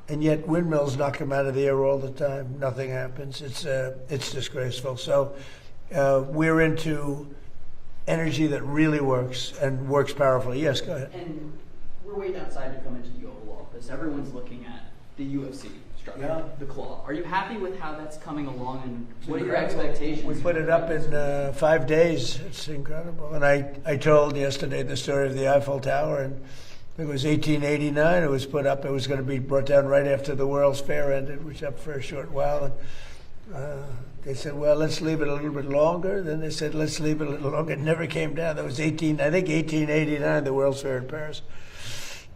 and yet windmills knock them out of the air all the time. Nothing happens. It's disgraceful. So we're into energy that really works and works powerfully. Yes, go ahead. And we're waiting outside to come into the Oval Office. Everyone's looking at the UFC structure, the claw. Are you happy with how that's coming along, and what are your expectations? We put it up in 5 days. It's incredible. And I told yesterday the story of the Eiffel Tower, and it was 1889. It was put up. It was going to be brought down right after the World's Fair ended. It was up for a short while, and they said, well, let's leave it a little bit longer. Then they said, let's leave it a little longer. It never came down. That was 1889, the World's Fair in Paris.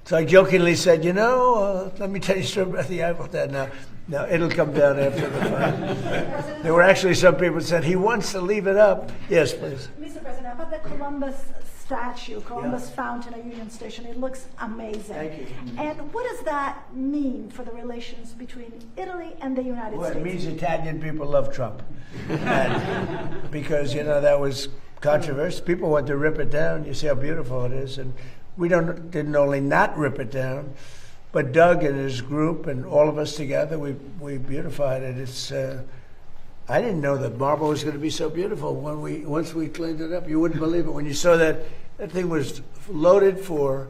So I jokingly said, let me tell you a story about the Eiffel Tower. Now, it'll come down after the fight. There were actually some people who said, he wants to leave it up. Yes, please. Mr. President, about the Columbus statue, Columbus Fountain at Union Station, it looks amazing. Thank you. And what does that mean for the relations between Italy and the United States? Well, it means Italian people love Trump. And because, that was controversial. People want to rip it down. You see how beautiful it is. And we didn't only not rip it down, but Doug and his group and all of us together, we beautified it. It's I didn't know that marble was going to be so beautiful once we cleaned it up. You wouldn't believe it when you saw that thing was loaded for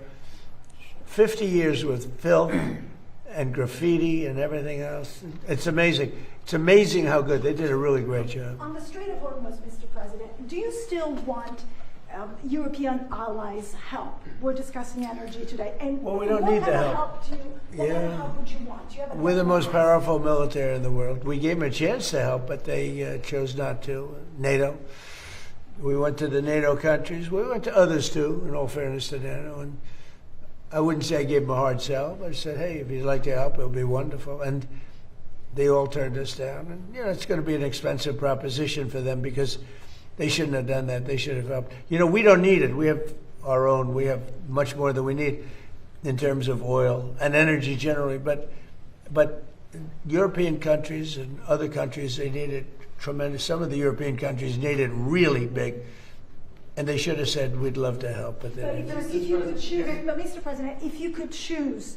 50 years with filth, and graffiti and everything else. It's amazing. It's amazing how good. They did a really great job. On the Strait of Hormuz, Mr. President, do you still want European allies' help? We're discussing energy today. And Well, we don't what need kind the of help. what kind of help would you want? Do you have a We're the most powerful military in the world. We gave them a chance to help, but they chose not to. NATO. We went to the NATO countries. We went to others too, in all fairness to NATO. And I wouldn't say I gave them a hard sell, but I said, hey, if you'd like to help, it'll be wonderful. And they all turned us down. And, it's going to be an expensive proposition for them because they shouldn't have done that. They should have helped. We don't need it. We have our own. We have much more than we need in terms of oil and energy generally. But European countries and other countries, they need it tremendous. Some of the European countries need it really big. And they should have said, we'd love to help. But But if you could choose, but Mr. President, if you could choose,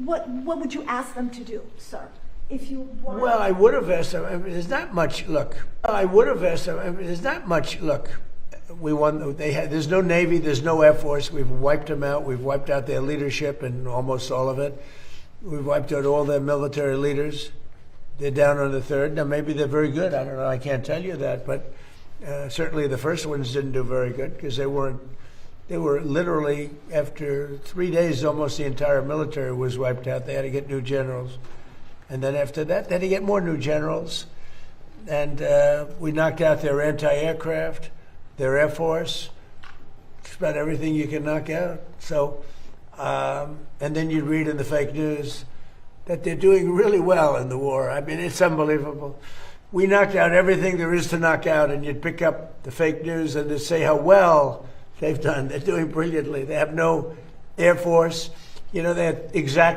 what would you ask them to do, sir? If you wanted Well, I would have asked them. I mean, there's not much. Look, I would have asked them. I mean, there's not much. Look, we won. There's no Navy. There's no Air Force. We've wiped them out. We've wiped out their leadership and almost all of it. We've wiped out all their military leaders. They're down on the third. Now, maybe they're very good. I don't know. I can't tell you that. But certainly the first ones didn't do very good because they weren't. They were literally, after 3 days, almost the entire military was wiped out. They had to get new generals. And then after that, they had to get more new generals. And we knocked out their anti-aircraft, their Air Force, just about everything you can knock out. So, and then you read in the fake news that they're doing really well in the war. I mean, it's unbelievable. We knocked out everything there is to knock out, and you'd pick up the fake news and they'd say how well they've done. They're doing brilliantly. They have no Air Force. They had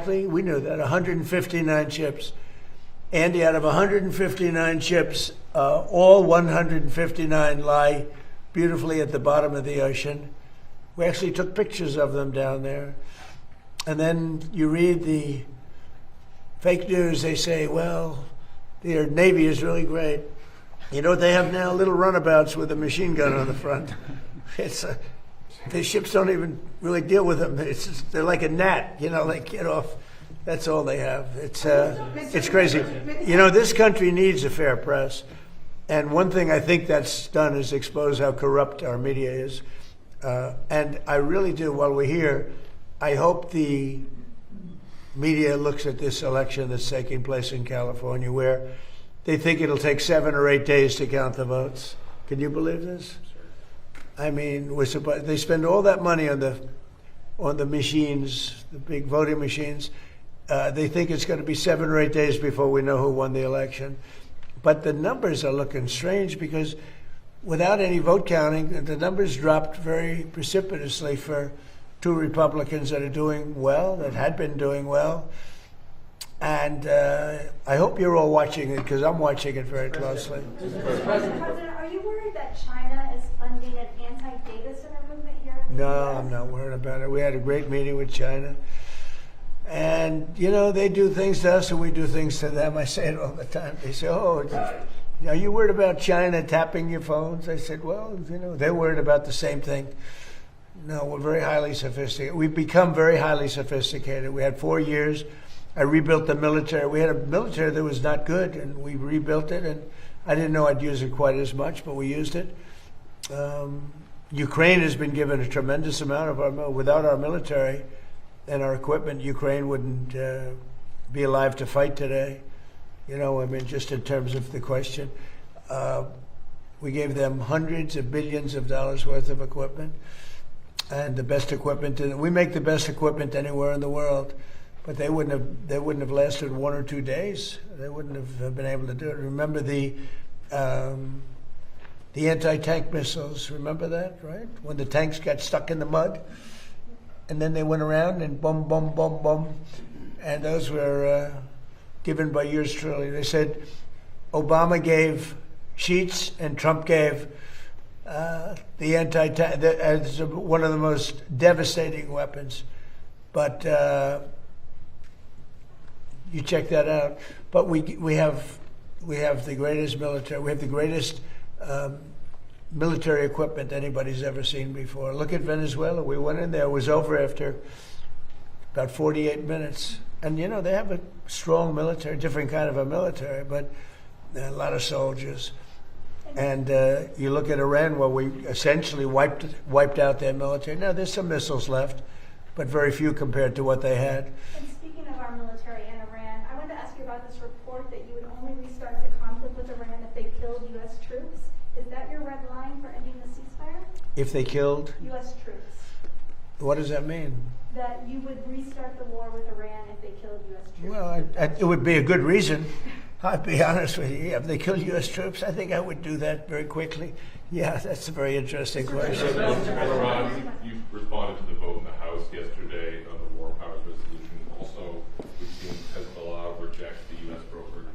we knew that, 159 ships. Andy, out of 159 ships, all 159 lie beautifully at the bottom of the ocean. We actually took pictures of them down there. And then you read the fake news, they say, well, their Navy is really great. You know what they have now? Little runabouts with a machine gun on the front. The ships don't even really deal with them. They're like a gnat, they get off. That's all they have. It's crazy. This country needs a fair press. And one thing I think that's done is expose how corrupt our media is. And I really do, while we're here, I hope the media looks at this election that's taking place in California where they think it'll take 7 or 8 days to count the votes. Can you believe this? I mean, they spend all that money on the machines, the big voting machines. They think it's going to be 7 or 8 days before we know who won the election. But the numbers are looking strange because without any vote counting, the numbers dropped very precipitously for 2 Republicans that are doing well, that had been doing well. And I hope you're all watching it because I'm watching it very closely. Mr. President, are you worried that China is funding an anti-data center movement here in the No, US? I'm not worried about it. We had a great meeting with China. And, they do things to us and we do things to them. I say it all the time. They say, oh, are you worried about China tapping your phones? I said, well, they're worried about the same thing. No, we're very highly sophisticated. We've become very highly sophisticated. We had 4 years. I rebuilt the military. We had a military that was not good, and we rebuilt it. And I didn't know I'd use it quite as much, but we used it. Ukraine has been given a tremendous amount of our without our military and our equipment. Ukraine wouldn't be alive to fight today. Just in terms of the question, we gave them hundreds of billions of dollars worth of equipment, and the best equipment. We make the best equipment anywhere in the world. But they wouldn't have lasted 1 or 2 days. They wouldn't have been able to do it. Remember the anti-tank missiles? Remember that, right? When the tanks got stuck in the mud, and then they went around and boom, boom, boom, boom, and those were given by yours truly. They said Obama gave sheets and Trump gave the anti-tank as one of the most devastating weapons. But you check that out. But we have the greatest military. We have the greatest military equipment anybody's ever seen before. Look at Venezuela. We went in there. It was over after about 48 minutes. And, you know, they have a strong military, different kind of a military, but a lot of soldiers. And you look at Iran, well, we essentially wiped out their military. Now, there's some missiles left, but very few compared to what they had. And speaking of our military in Iran, I wanted to ask you about this report that you would only restart the conflict with Iran if they killed U.S. troops. Is that your red line for ending the ceasefire? If they killed, U.S. troops. what does that mean? That you would restart the war with Iran if they killed U.S. troops. Well, it would be a good reason. I'll be honest with you. If they kill U.S. troops, I think I would do that very quickly. Yeah, that's a very interesting question. Ron, you responded to the vote in the House yesterday on the War Powers Resolution. Also, we've seen Hezbollah reject the U.S. brokered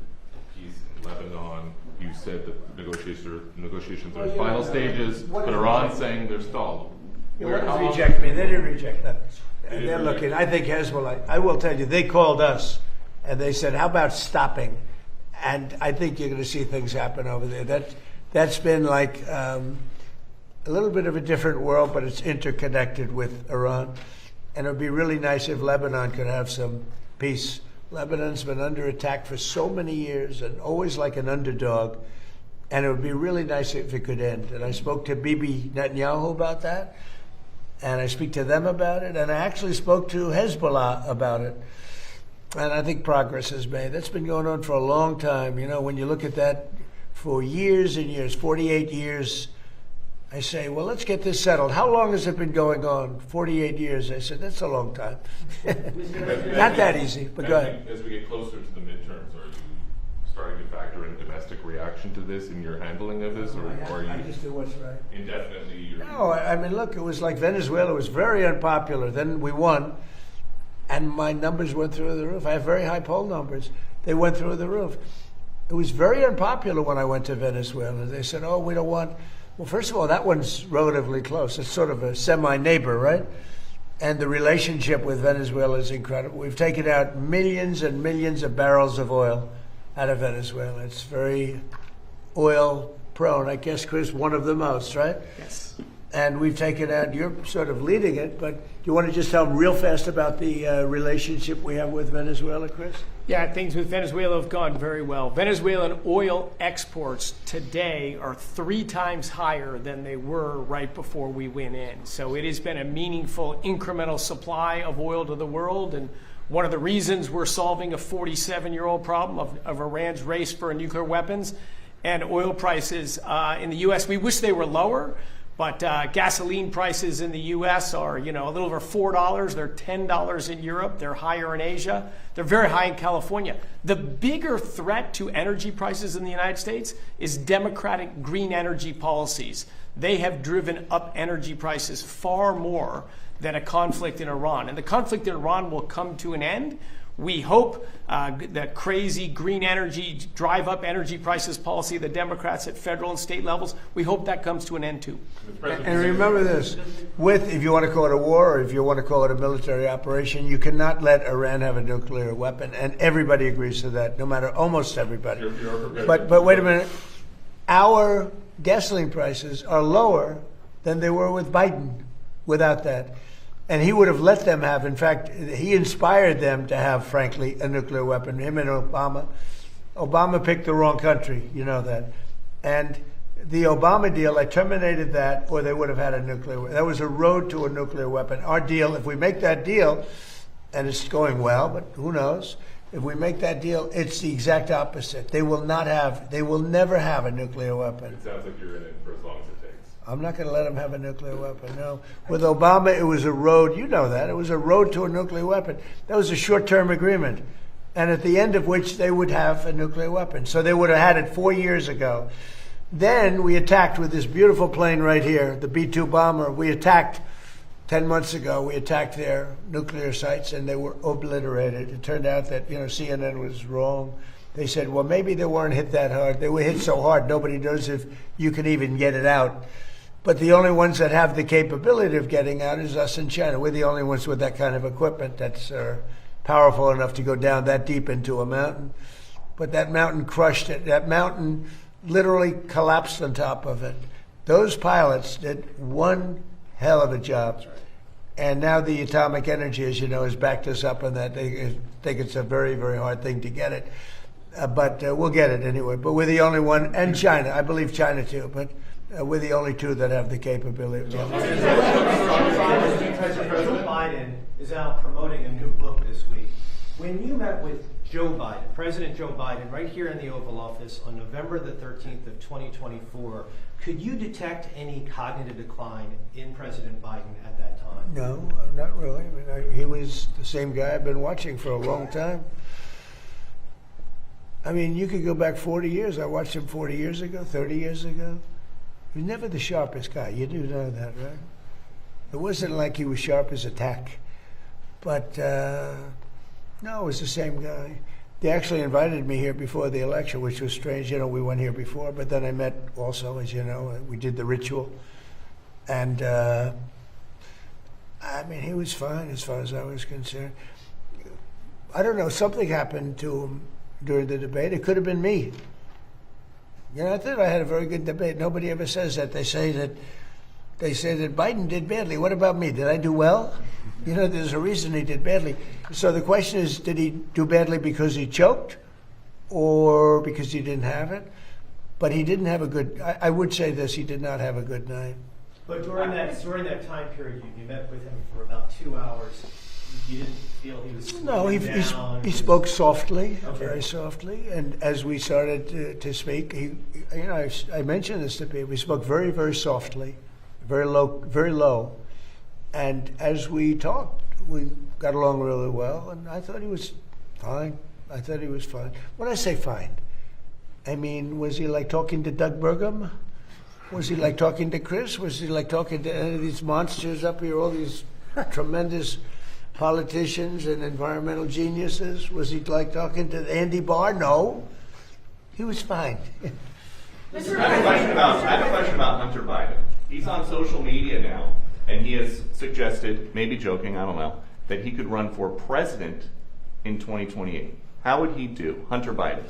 peace in Lebanon. You said that negotiations are in final stages, but Iran's saying they're stalled. They didn't reject me. They didn't reject that. And they're looking. I think Hezbollah, I will tell you, they called us and they said, how about stopping? And I think you're going to see things happen over there. That's been like a little bit of a different world, but it's interconnected with Iran. And it would be really nice if Lebanon could have some peace. Lebanon's been under attack for so many years and always like an underdog. And it would be really nice if it could end. And I spoke to Bibi Netanyahu about that. And I speak to them about it. And I actually spoke to Hezbollah about it. And I think progress is made. That's been going on for a long time. You know, when you look at that for years and years, 48 years, I say, well, let's get this settled. How long has it been going on? 48 years. I said, that's a long time. Not that easy, but go ahead. As we get closer to the midterms, are you starting to factor in domestic reaction to this in your handling of this? Or are I you just do what's right. indefinitely? No, I mean, look, it was like Venezuela. It was very unpopular. Then we won. And my numbers went through the roof. I have very high poll numbers. They went through the roof. It was very unpopular when I went to Venezuela. They said, oh, we don't want... Well, first of all, that one's relatively close. It's sort of a semi-neighbor, right? And the relationship with Venezuela is incredible. We've taken out millions and millions of barrels of oil out of Venezuela. It's very oil-prone. I guess, Chris, one of the most, right? Yes. And we've taken out, you're sort of leading it, but do you want to just tell them real fast about the relationship we have with Venezuela, Chris? Yeah, things with Venezuela have gone very well. Venezuelan oil exports today are 3 times higher than they were right before we went in. So it has been a meaningful incremental supply of oil to the world. And one of the reasons we're solving a 47-year-old problem of Iran's race for nuclear weapons and oil prices in the U.S., we wish they were lower. But gasoline prices in the U.S. are, a little over $4. They're $10 in Europe. They're higher in Asia. They're very high in California. The bigger threat to energy prices in the United States is Democratic green energy policies. They have driven up energy prices far more than a conflict in Iran. And the conflict in Iran will come to an end. We hope that crazy green energy, drive up energy prices policy of the Democrats at federal and state levels, we hope that comes to an end too. And remember this, if you want to call it a war or if you want to call it a military operation, you cannot let Iran have a nuclear weapon. And everybody agrees to that, no matter, almost everybody. But wait a minute, our gasoline prices are lower than they were with Biden without that. And he would have let them have, in fact, he inspired them to have, frankly, a nuclear weapon, him and Obama. Obama picked the wrong country, you know that. And the Obama deal, I terminated that, or they would have had a nuclear weapon. That was a road to a nuclear weapon. Our deal, if we make that deal, and it's going well, but who knows, if we make that deal, it's the exact opposite. They will never have a nuclear weapon. It sounds like you're in it for as long as it takes. I'm not going to let them have a nuclear weapon, no. With Obama, it was a road, you know that, it was a road to a nuclear weapon. That was a short-term agreement, and at the end of which they would have a nuclear weapon. So they would have had it 4 years ago. Then we attacked with this beautiful plane right here, the B-2 bomber. We attacked 10 months ago, we attacked their nuclear sites, and they were obliterated. It turned out that, CNN was wrong. They said, well, maybe they weren't hit that hard. They were hit so hard, nobody knows if you can even get it out. But the only ones that have the capability of getting out is us in China. We're the only ones with that kind of equipment that's powerful enough to go down that deep into a mountain. But that mountain crushed it. That mountain literally collapsed on top of it. Those pilots did one hell of a job. And now the atomic energy, as you know, has backed us up on that. They think it's a very, very hard thing to get it. But we'll get it anyway. But we're the only one, and China, I believe China too, but we're the only two that have the capability. Joe Biden is out promoting a new book this week. When you met with Joe Biden, President Joe Biden, right here in the Oval Office on November the 13th of 2024, could you detect any cognitive decline in President Biden at that time? No, not really. I mean, he was the same guy I've been watching for a long time. I mean, you could go back 40 years. I watched him 40 years ago, 30 years ago. He was never the sharpest guy. You do know that, right? It wasn't like he was sharp as a tack. But, no, it was the same guy. They actually invited me here before the election, which was strange. You know, we went here before, but then I met also, as you know, we did the ritual. And, I mean, he was fine as far as I was concerned. I don't know, something happened to him during the debate. It could have been me. You know, I thought I had a very good debate. Nobody ever says that. They say that Biden did badly. What about me? Did I do well? You know, there's a reason he did badly. So the question is, did he do badly because he choked or because he didn't have it? But he didn't have a good, I would say this, he did not have a good night. But during that time period, you met with him for about 2 hours. You didn't feel he was No, he spoke softly, very softly, and as we started to speak, I mentioned this to people. We spoke very, very softly, very low, and as we talked, we got along really well, and I thought he was fine. When I say fine, I mean, was he like talking to Doug Burgum? Was he like talking to Chris? Was he like talking to any of these monsters up here, all these tremendous politicians and environmental geniuses? Was he like talking to Andy Barr? No. He was fine. I have a question about Hunter Biden. He's on social media now, and he has suggested, maybe joking, I don't know, that he could run for president in 2028. How would he do, Hunter Biden,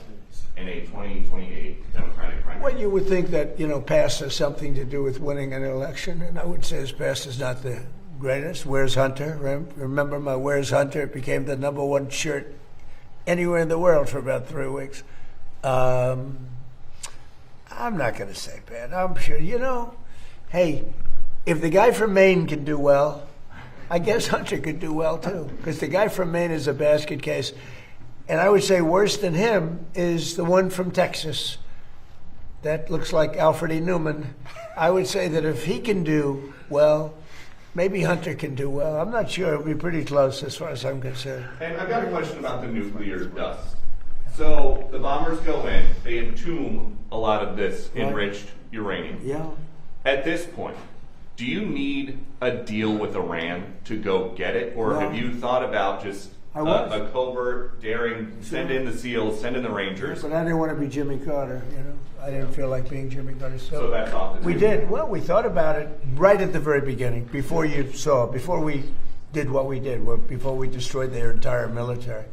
in a 2028 Democratic primary? Well, you would think that, past has something to do with winning an election, and I would say his past is not the greatest. Where's Hunter? Remember my Where's Hunter? It became the #1 shirt anywhere in the world for about 3 weeks. I'm not going to say bad. I'm sure, hey, if the guy from Maine can do well, I guess Hunter could do well too, because the guy from Maine is a basket case. And I would say worse than him is the one from Texas. That looks like Alfred E. Newman. I would say that if he can do well, maybe Hunter can do well. I'm not sure. It'll be pretty close as far as I'm concerned. And I've got a question about the nuclear dust. So the bombers go in, they entomb a lot of this enriched uranium. Yeah. At this point, do you need a deal with Iran to go get it? Or have you thought about just a covert, daring, send in the SEALs, send in the Rangers? But I didn't want to be Jimmy Carter, I didn't feel like being Jimmy Carter. So that's off the table. We did. Well, we thought about it right at the very beginning, before we did what we did, before we destroyed their entire military.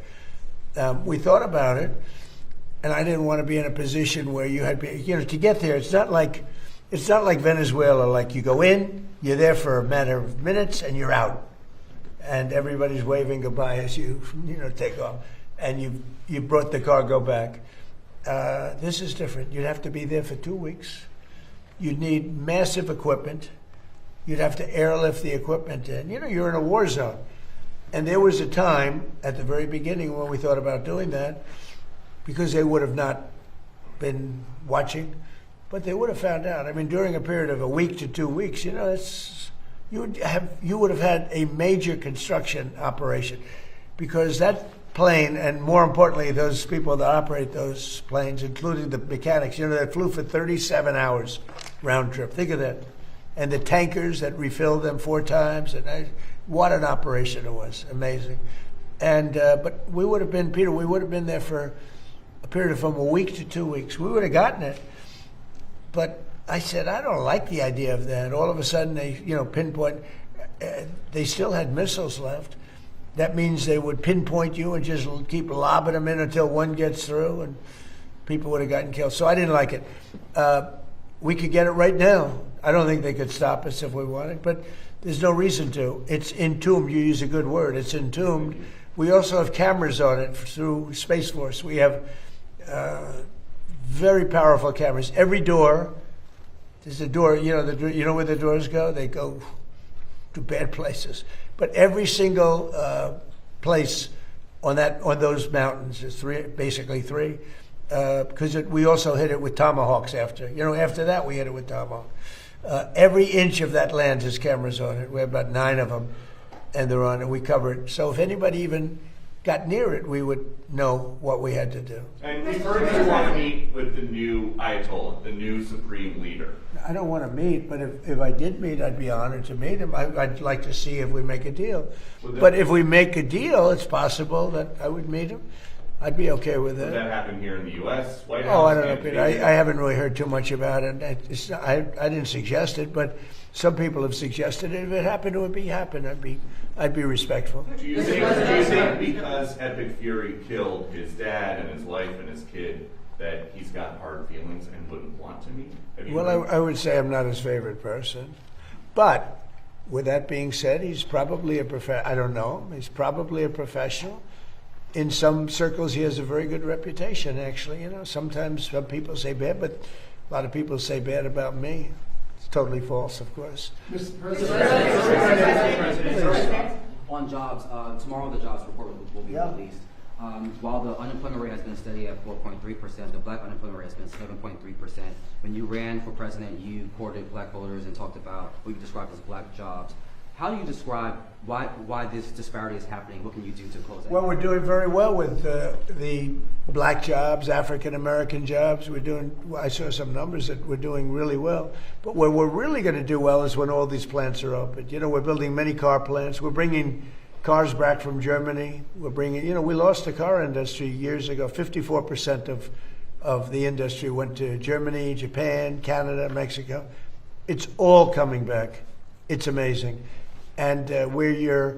We thought about it, and I didn't want to be in a position where you had, to get there. It's not like Venezuela. Like you go in, you're there for a matter of minutes, and you're out, and everybody's waving goodbye as you take off, and you brought the cargo back. This is different. You'd have to be there for 2 weeks. You'd need massive equipment. You'd have to airlift the equipment in. You're in a war zone. And there was a time at the very beginning when we thought about doing that, because they would have not been watching, but they would have found out. I mean, during a period of a week to 2 weeks, you would have had a major construction operation, because that plane, and more importantly, those people that operate those planes, including the mechanics, that flew for 37 hours round trip. Think of that. And the tankers that refilled them 4 times, and what an operation it was. Amazing. And but we would have been, Peter, we would have been there for a period of from a week to 2 weeks. We would have gotten it. But I said, I don't like the idea of that. All of a sudden, they, pinpoint, they still had missiles left. That means they would pinpoint you and just keep lobbing them in until one gets through, and people would have gotten killed. So I didn't like it. We could get it right now. I don't think they could stop us if we wanted, but there's no reason to. It's entombed. You use a good word. It's entombed. We also have cameras on it through Space Force. We have very powerful cameras. Every door, there's a door, you know where the doors go? They go to bad places. But every single place on those mountains, there's basically three, because we also hit it with tomahawks after. After that we hit it with tomahawk. Every inch of that land has cameras on it. We have about 9 of them, and they're on it. We cover it. So if anybody even got near it, we would know what we had to do. And we've heard that you want to meet with the new Ayatollah, the new supreme leader. I don't want to meet, but if I did meet, I'd be honored to meet him. I'd like to see if we make a deal. But if we make a deal, it's possible that I would meet him. I'd be okay with Would it. that happen here in the U.S., White House? Oh, I don't know, Peter. I haven't really heard too much about it. I didn't suggest it, but some people have suggested it. If it happened, it would happen. I'd be respectful. Do you think because Epic Fury killed his dad and his wife and his kid that he's got hard feelings and wouldn't want to meet? Well, I would say I'm not his favorite person. But with that being said, he's probably I don't know. He's probably a professional. In some circles, he has a very good reputation, actually. Sometimes some people say bad, but a lot of people say bad about me. It's totally false, of course. Mr. On jobs, tomorrow the jobs report will be released. While the unemployment rate has been steady at 4.3%, the black unemployment rate has been 7.3%. When you ran for president, you courted black voters and talked about what you described as black jobs. How do you describe why this disparity is happening? What can you do to close that? Well, we're doing very well with the black jobs, African American jobs. I saw some numbers that we're doing really well. But where we're really going to do well is when all these plants are open. We're building many car plants. We're bringing cars back from Germany. We lost the car industry years ago. 54% of the industry went to Germany, Japan, Canada, Mexico. It's all coming back. It's amazing. And where your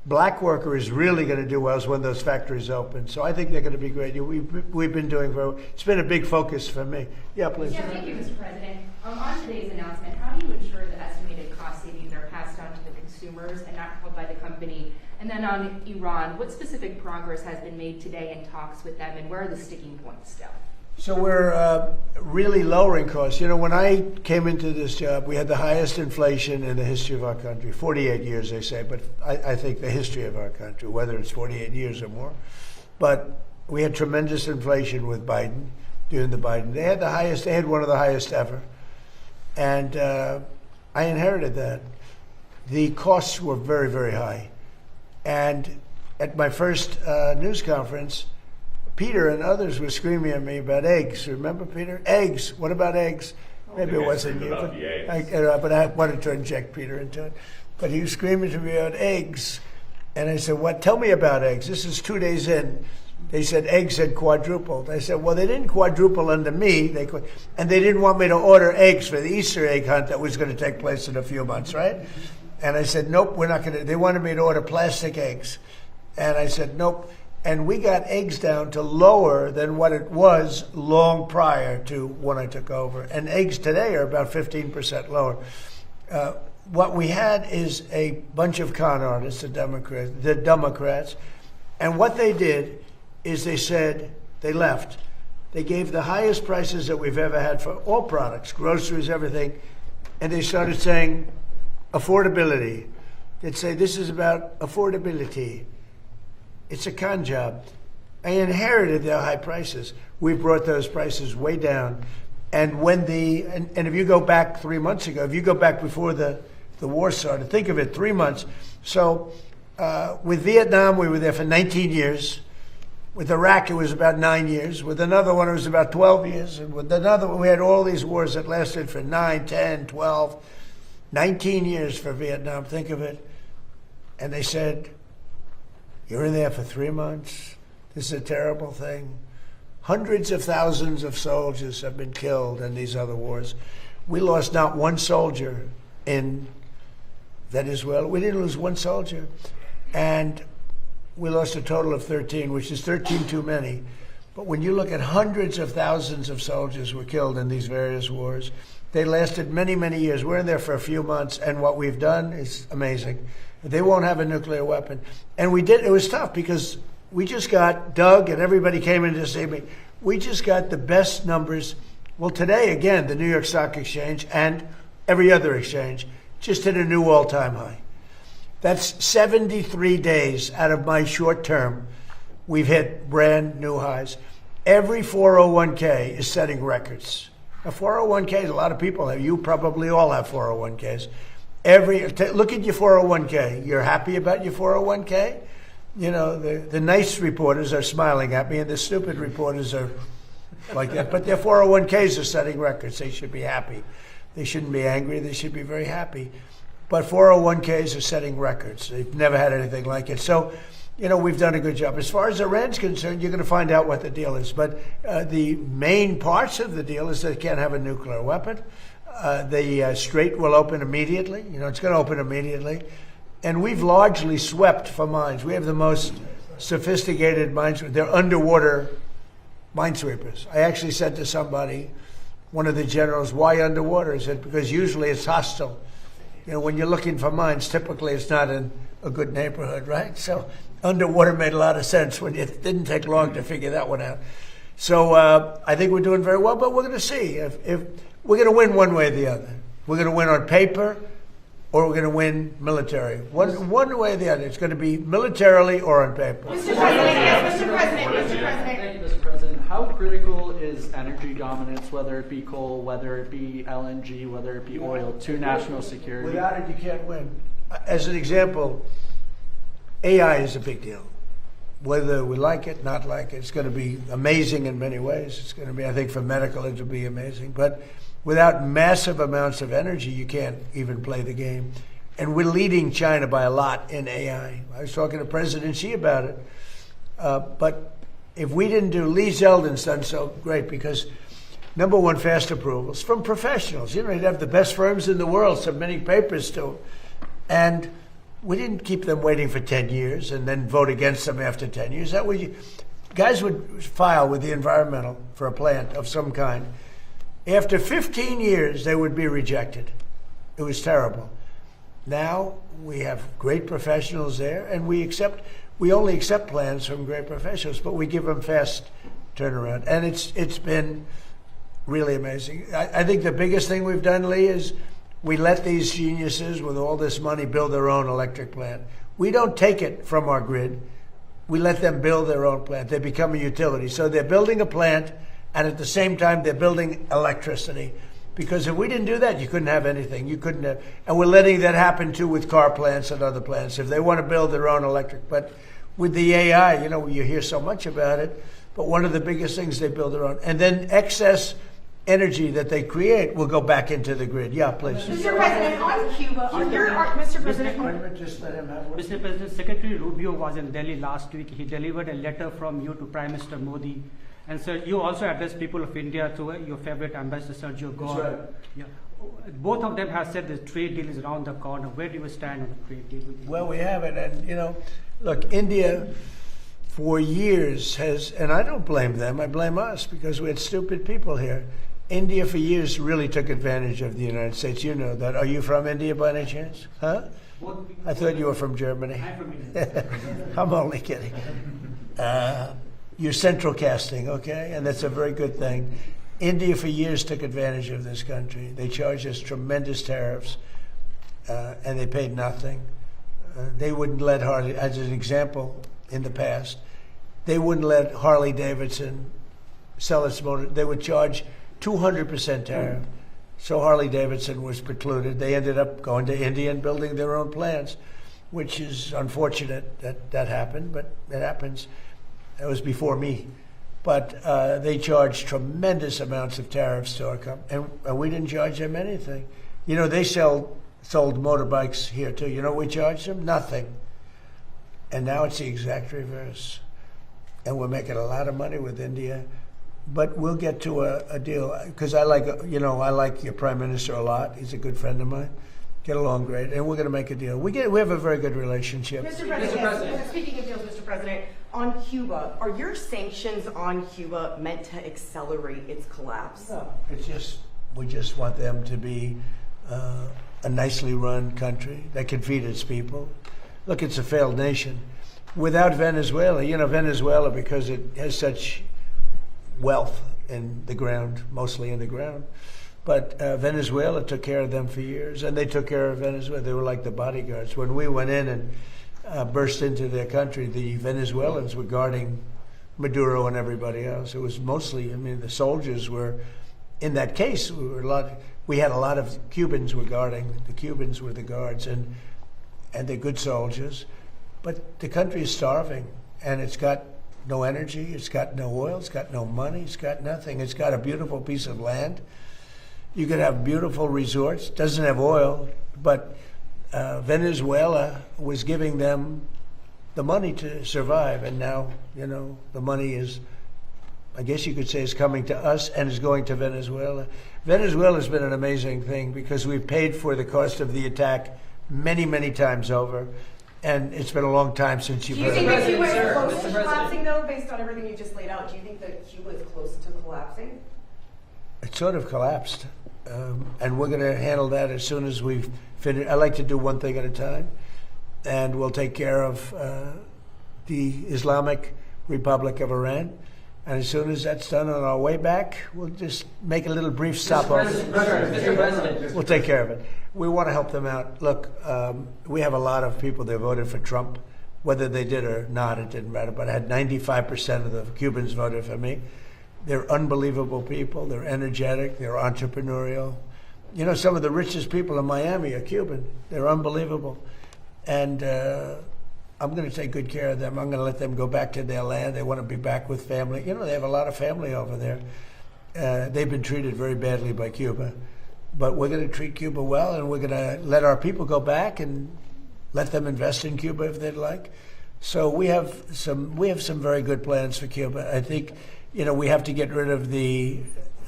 black worker is really going to do well is when those factories open. So I think they're going to be great. We've been doing very well. It's been a big focus for me. Yeah, please. Yeah, thank you, Mr. President. On today's announcement, how do you ensure the estimated cost savings are passed on to the consumers and not held by the company? And then on Iran, what specific progress has been made today in talks with them, and where are the sticking points still? So we're really lowering costs. When I came into this job, we had the highest inflation in the history of our country. 48 years, they say, but I think the history of our country, whether it's 48 years or more. But we had tremendous inflation with Biden, during the Biden. They had one of the highest ever. And I inherited that. The costs were very, very high. And at my first news conference, Peter and others were screaming at me about eggs. Remember, Peter? Eggs. What about eggs? Maybe it wasn't you. But I wanted to inject Peter into it. But he was screaming to me about eggs. And I said, what? Tell me about eggs. This is 2 days in. They said eggs had quadrupled. I said, well, they didn't quadruple under me. And they didn't want me to order eggs for the Easter egg hunt that was going to take place in a few months, right? And I said, nope, we're not going to. They wanted me to order plastic eggs. And I said, nope. And we got eggs down to lower than what it was long prior to when I took over. And eggs today are about 15% lower. What we had is a bunch of con artists, the Democrats. And what they did is they left. They gave the highest prices that we've ever had for all products, groceries, everything. And they started saying affordability. They'd say, this is about affordability. It's a con job. I inherited their high prices. We brought those prices way down. And and if you go back 3 months ago, if you go back before the war started, think of it, 3 months. So with Vietnam, we were there for 19 years. With Iraq, it was about 9 years. With another one, it was about 12 years. And with another one, we had all these wars that lasted for 9, 10, 12, 19 years for Vietnam. Think of it. And they said, you're in there for 3 months. This is a terrible thing. Hundreds of thousands of soldiers have been killed in these other wars. We lost not one soldier in Venezuela. We didn't lose one soldier. And we lost a total of 13, which is 13 too many. But when you look at hundreds of thousands of soldiers were killed in these various wars, they lasted many, many years. We're in there for a few months, and what we've done is amazing. They won't have a nuclear weapon. And we did, it was tough because we just got, Doug and everybody came in to see me, we just got the best numbers. Well, today, again, the New York Stock Exchange and every other exchange just hit a new all-time high. That's 73 days out of my short term. We've hit brand new highs. Every 401k is setting records. A 401k, a lot of people have. You probably all have 401ks. Look at your 401k. You're happy about your 401k? You know, the nice reporters are smiling at me, and the stupid reporters are like that. But their 401ks are setting records. They should be happy. They shouldn't be angry. They should be very happy. But 401ks are setting records. They've never had anything like it. So, you know, we've done a good job. As far as Iran's concerned, you're going to find out what the deal is. But the main parts of the deal is they can't have a nuclear weapon. The Strait will open immediately. You know, it's going to open immediately. And we've largely swept for mines. We have the most sophisticated mines. They're underwater minesweepers. I actually said to somebody, one of the generals, why underwater? He said, because usually it's hostile. You know, when you're looking for mines, typically it's not in a good neighborhood, right? So underwater made a lot of sense when it didn't take long to figure that one out. So I think we're doing very well, but we're going to see if we're going to win one way or the other. We're going to win on paper, or we're going to win military. One way or the other. It's going to be militarily or on paper. Mr. President, yes, Mr. President, Mr. President. Thank you, Mr. President. How critical is energy dominance, whether it be coal, whether it be LNG, whether it be oil, to national security? Without it, you can't win. As an example, AI is a big deal. Whether we like it, not like it, it's going to be amazing in many ways. It's going to be, I think, for medical, it will be amazing. But without massive amounts of energy, you can't even play the game. And we're leading China by a lot in AI. I was talking to President Xi about it. But if we didn't do, Lee Zeldin's done so great because, number one, fast approvals from professionals. You know, you'd have the best firms in the world submitting papers to them. And we didn't keep them waiting for 10 years and then vote against them after 10 years. That was, guys would file with the environmental for a plant of some kind. After 15 years, they would be rejected. It was terrible. Now we have great professionals there, and we only accept plans from great professionals, but we give them fast turnaround. And it's been really amazing. I think the biggest thing we've done, Lee, is we let these geniuses with all this money build their own electric plant. We don't take it from our grid. We let them build their own plant. They become a utility. So they're building a plant, and at the same time, they're building electricity. Because if we didn't do that, you couldn't have anything. You couldn't have, and we're letting that happen too with car plants and other plants. If they want to build their own electric, but with the AI, you know, you hear so much about it. But one of the biggest things, they build their own, and then excess energy that they create will go back into the grid. Yeah, please. Mr. President, on Cuba, Mr. President. Just let him have one. Mr. President, Secretary Rubio was in Delhi last week. He delivered a letter from you to Prime Minister Modi. And so you also addressed people of India to your favorite ambassador, Sergio Gore. That's right. Yeah. Both of them have said the trade deal is around the corner. Where do you stand on the trade deal? Well, we have it. And, you know, look, India for years has, and I don't blame them, I blame us because we had stupid people here. India for years really took advantage of the United States. You know that. Are you from India by any chance? Huh? I thought you were from Germany. I'm from India. I'm only kidding. You're central casting, okay? And that's a very good thing. India for years took advantage of this country. They charged us tremendous tariffs, and they paid nothing. They wouldn't let Harley, as an example in the past, they wouldn't let Harley Davidson sell its motor. They would charge 200% tariff. So Harley Davidson was precluded. They ended up going to India and building their own plants, which is unfortunate that happened, but it happens. That was before me. But they charged tremendous amounts of tariffs to our company, and we didn't charge them anything. You know, they sold motorbikes here too. You know what we charged them? Nothing. And now it's the exact reverse. And we're making a lot of money with India. But we'll get to a deal, because I like your Prime Minister a lot. He's a good friend of mine. get along great, and we're going to make a deal. We have a very good relationship. Mr. President, speaking of deals, Mr. President, on Cuba, are your sanctions on Cuba meant to accelerate its collapse? No, it's just we just want them to be a nicely run country that can feed its people. Look, it's a failed nation. Without Venezuela, Venezuela, because it has such wealth in the ground, mostly in the ground, but Venezuela took care of them for years, and they took care of Venezuela. They were like the bodyguards. When we went in and burst into their country, the Venezuelans were guarding Maduro and everybody else. It was mostly, the soldiers were, in that case, we had a lot of Cubans were guarding. The Cubans were the guards, and they're good soldiers. But the country is starving, and it's got no energy, it's got no oil, it's got no money, it's got nothing. It's got a beautiful piece of land. You could have beautiful resorts. Doesn't have oil, but Venezuela was giving them the money to survive, and now, the money is, I guess you could say, is coming to us and is going to Venezuela. Venezuela has been an amazing thing because we've paid for the cost of the attack many, many times over. And it's been a long time since you've heard of it. Do you think that Cuba is close to collapsing, though, based on everything you just laid out? Do you think that Cuba is close to collapsing? It sort of collapsed. And we're going to handle that as soon as we've finished. I like to do one thing at a time. And we'll take care of the Islamic Republic of Iran. And as soon as that's done on our way back, we'll just make a little brief stopover. Mr. President. We'll take care of it. We want to help them out. Look, we have a lot of people that voted for Trump. Whether they did or not, it didn't matter. But I had 95% of the Cubans voted for me. They're unbelievable people. They're energetic. They're entrepreneurial. Some of the richest people in Miami are Cuban. They're unbelievable. And I'm going to take good care of them. I'm going to let them go back to their land. They want to be back with family. They have a lot of family over there. They've been treated very badly by Cuba. But we're going to treat Cuba well, and we're going to let our people go back and let them invest in Cuba if they'd like. So we have some very good plans for Cuba. I think, we have to get rid of the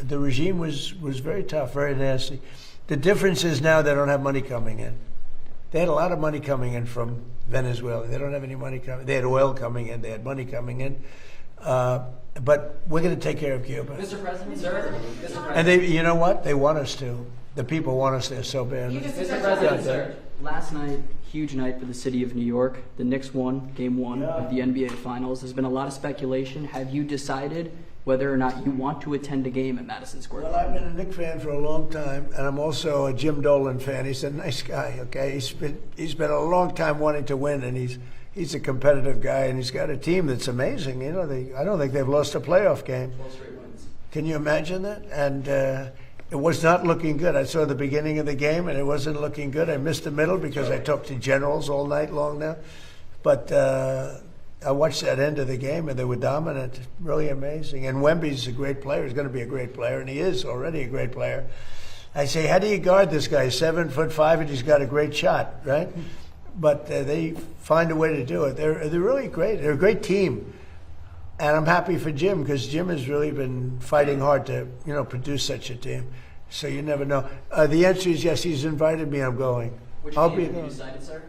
regime was very tough, very nasty. The difference is now they don't have money coming in. They had a lot of money coming in from Venezuela. They don't have any money coming. They had oil coming in. They had money coming in. But we're going to take care of Cuba. Mr. President, sir. Mr. President. And you know what? They want us to. The people want us there so badly. Mr. President, sir. Last night, huge night for the city of New York. The Knicks won Game 1 of the NBA Finals. There's been a lot of speculation. Have you decided whether or not you want to attend a game at Madison Square Garden? Well, I've been a Knicks fan for a long time, and I'm also a Jim Dolan fan. He's a nice guy, okay? He's been a long time wanting to win, and he's a competitive guy, and he's got a team that's amazing. I don't think they've lost a playoff game. 12 straight wins. Can you imagine that? And it was not looking good. I saw the beginning of the game, and it wasn't looking good. I missed the middle because I talked to generals all night long now. But I watched that end of the game, and they were dominant. Really amazing. And Wemby's a great player. He's going to be a great player, and he is already a great player. I say, how do you guard this guy? 7'5", and he's got a great shot, right? But they find a way to do it. They're really great. They're a great team. And I'm happy for Jim because Jim has really been fighting hard to, produce such a team. So you never know. The answer is yes. He's invited me. I'm going. Which I'll game be have you there. decided, sir?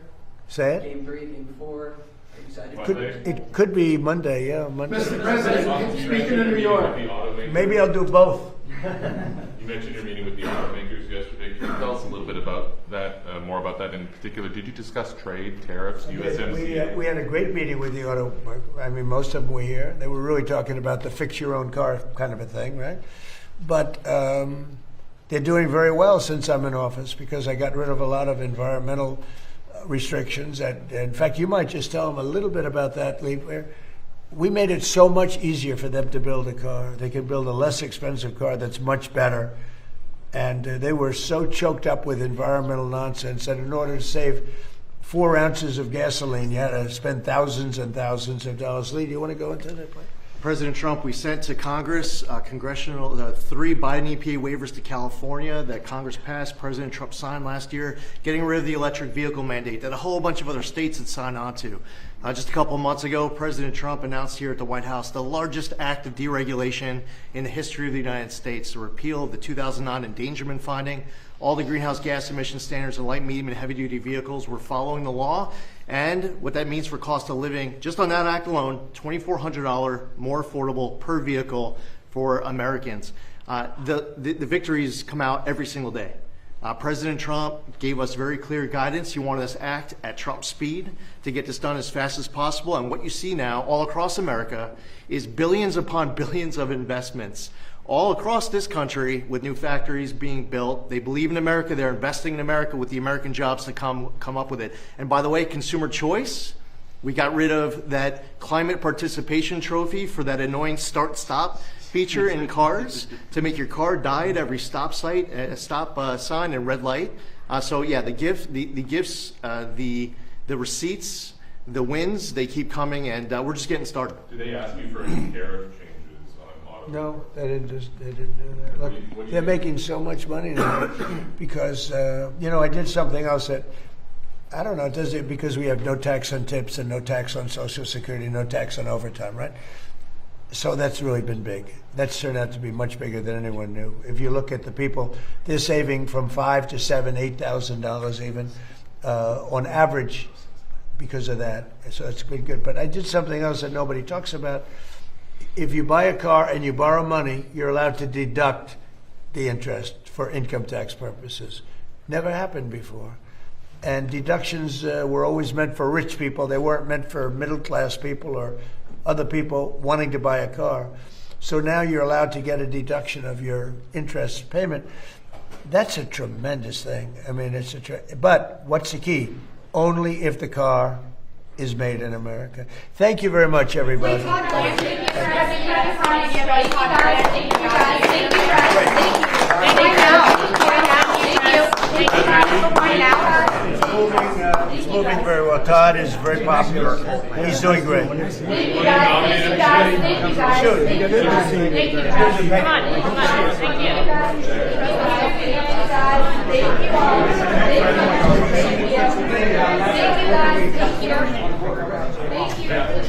Say it. Game 3, Game 4. Are you excited? It could be Monday. Yeah, Monday. Mr. President, speaking of New York. Maybe I'll do both. You mentioned your meeting with the automakers yesterday. Can you tell us a little bit about that, more about that in particular? Did you discuss trade, tariffs, USMCA? We had a great meeting with the auto. I mean, most of them were here. They were really talking about the fix your own car kind of a thing, right? But they're doing very well since I'm in office because I got rid of a lot of environmental restrictions. In fact, you might just tell them a little bit about that, Lee. We made it so much easier for them to build a car. They could build a less expensive car that's much better. And they were so choked up with environmental nonsense that in order to save 4 ounces of gasoline, you had to spend thousands and thousands of dollars. Lee, do you want to go into that? President Trump, we sent to Congress 3 Biden EPA waivers to California that Congress passed. President Trump signed last year, getting rid of the electric vehicle mandate that a whole bunch of other states had signed on to. Just a couple of months ago, President Trump announced here at the White House the largest act of deregulation in the history of the United States, the repeal of the 2009 endangerment finding all the greenhouse gas emission standards in light, medium, and heavy-duty vehicles. We're following the law, and what that means for cost of living, just on that act alone, $2,400 more affordable per vehicle for Americans. The victories come out every single day. President Trump gave us very clear guidance. He wanted us to act at Trump speed to get this done as fast as possible. And what you see now all across America is billions upon billions of investments all across this country with new factories being built. They believe in America. They're investing in America with the American jobs to come up with it. And by the way, consumer choice, we got rid of that climate participation trophy for that annoying start-stop feature in cars to make your car die at every stop sign and red light. So yeah, the gifts, the receipts, the wins, they keep coming, and we're just getting started. Did they ask you for any tariff changes on auto? No, they didn't do that. Look, they're making so much money now because, I did something else that, I don't know, does it because we have no tax on tips and no tax on Social Security, no tax on overtime, right? So that's really been big. That's turned out to be much bigger than anyone knew. If you look at the people, they're saving from $5,000 to $7,000, $8,000 even on average because of that. So it's been good. But I did something else that nobody talks about. If you buy a car and you borrow money, you're allowed to deduct the interest for income tax purposes. Never happened before. And deductions were always meant for rich people. They weren't meant for middle-class people or other people wanting to buy a car. So now you're allowed to get a deduction of your interest payment. That's a tremendous thing. I mean, but what's the key? Only if the car is made in America. Thank you very much, everybody. It's moving very well. Todd is very popular. He's doing great. Thank you guys. Thank you guys. Thank you guys. Thank you guys. Come on. Come on. Thank you. Thank you all. Thank you. Thank you guys. Thank you. Thank you.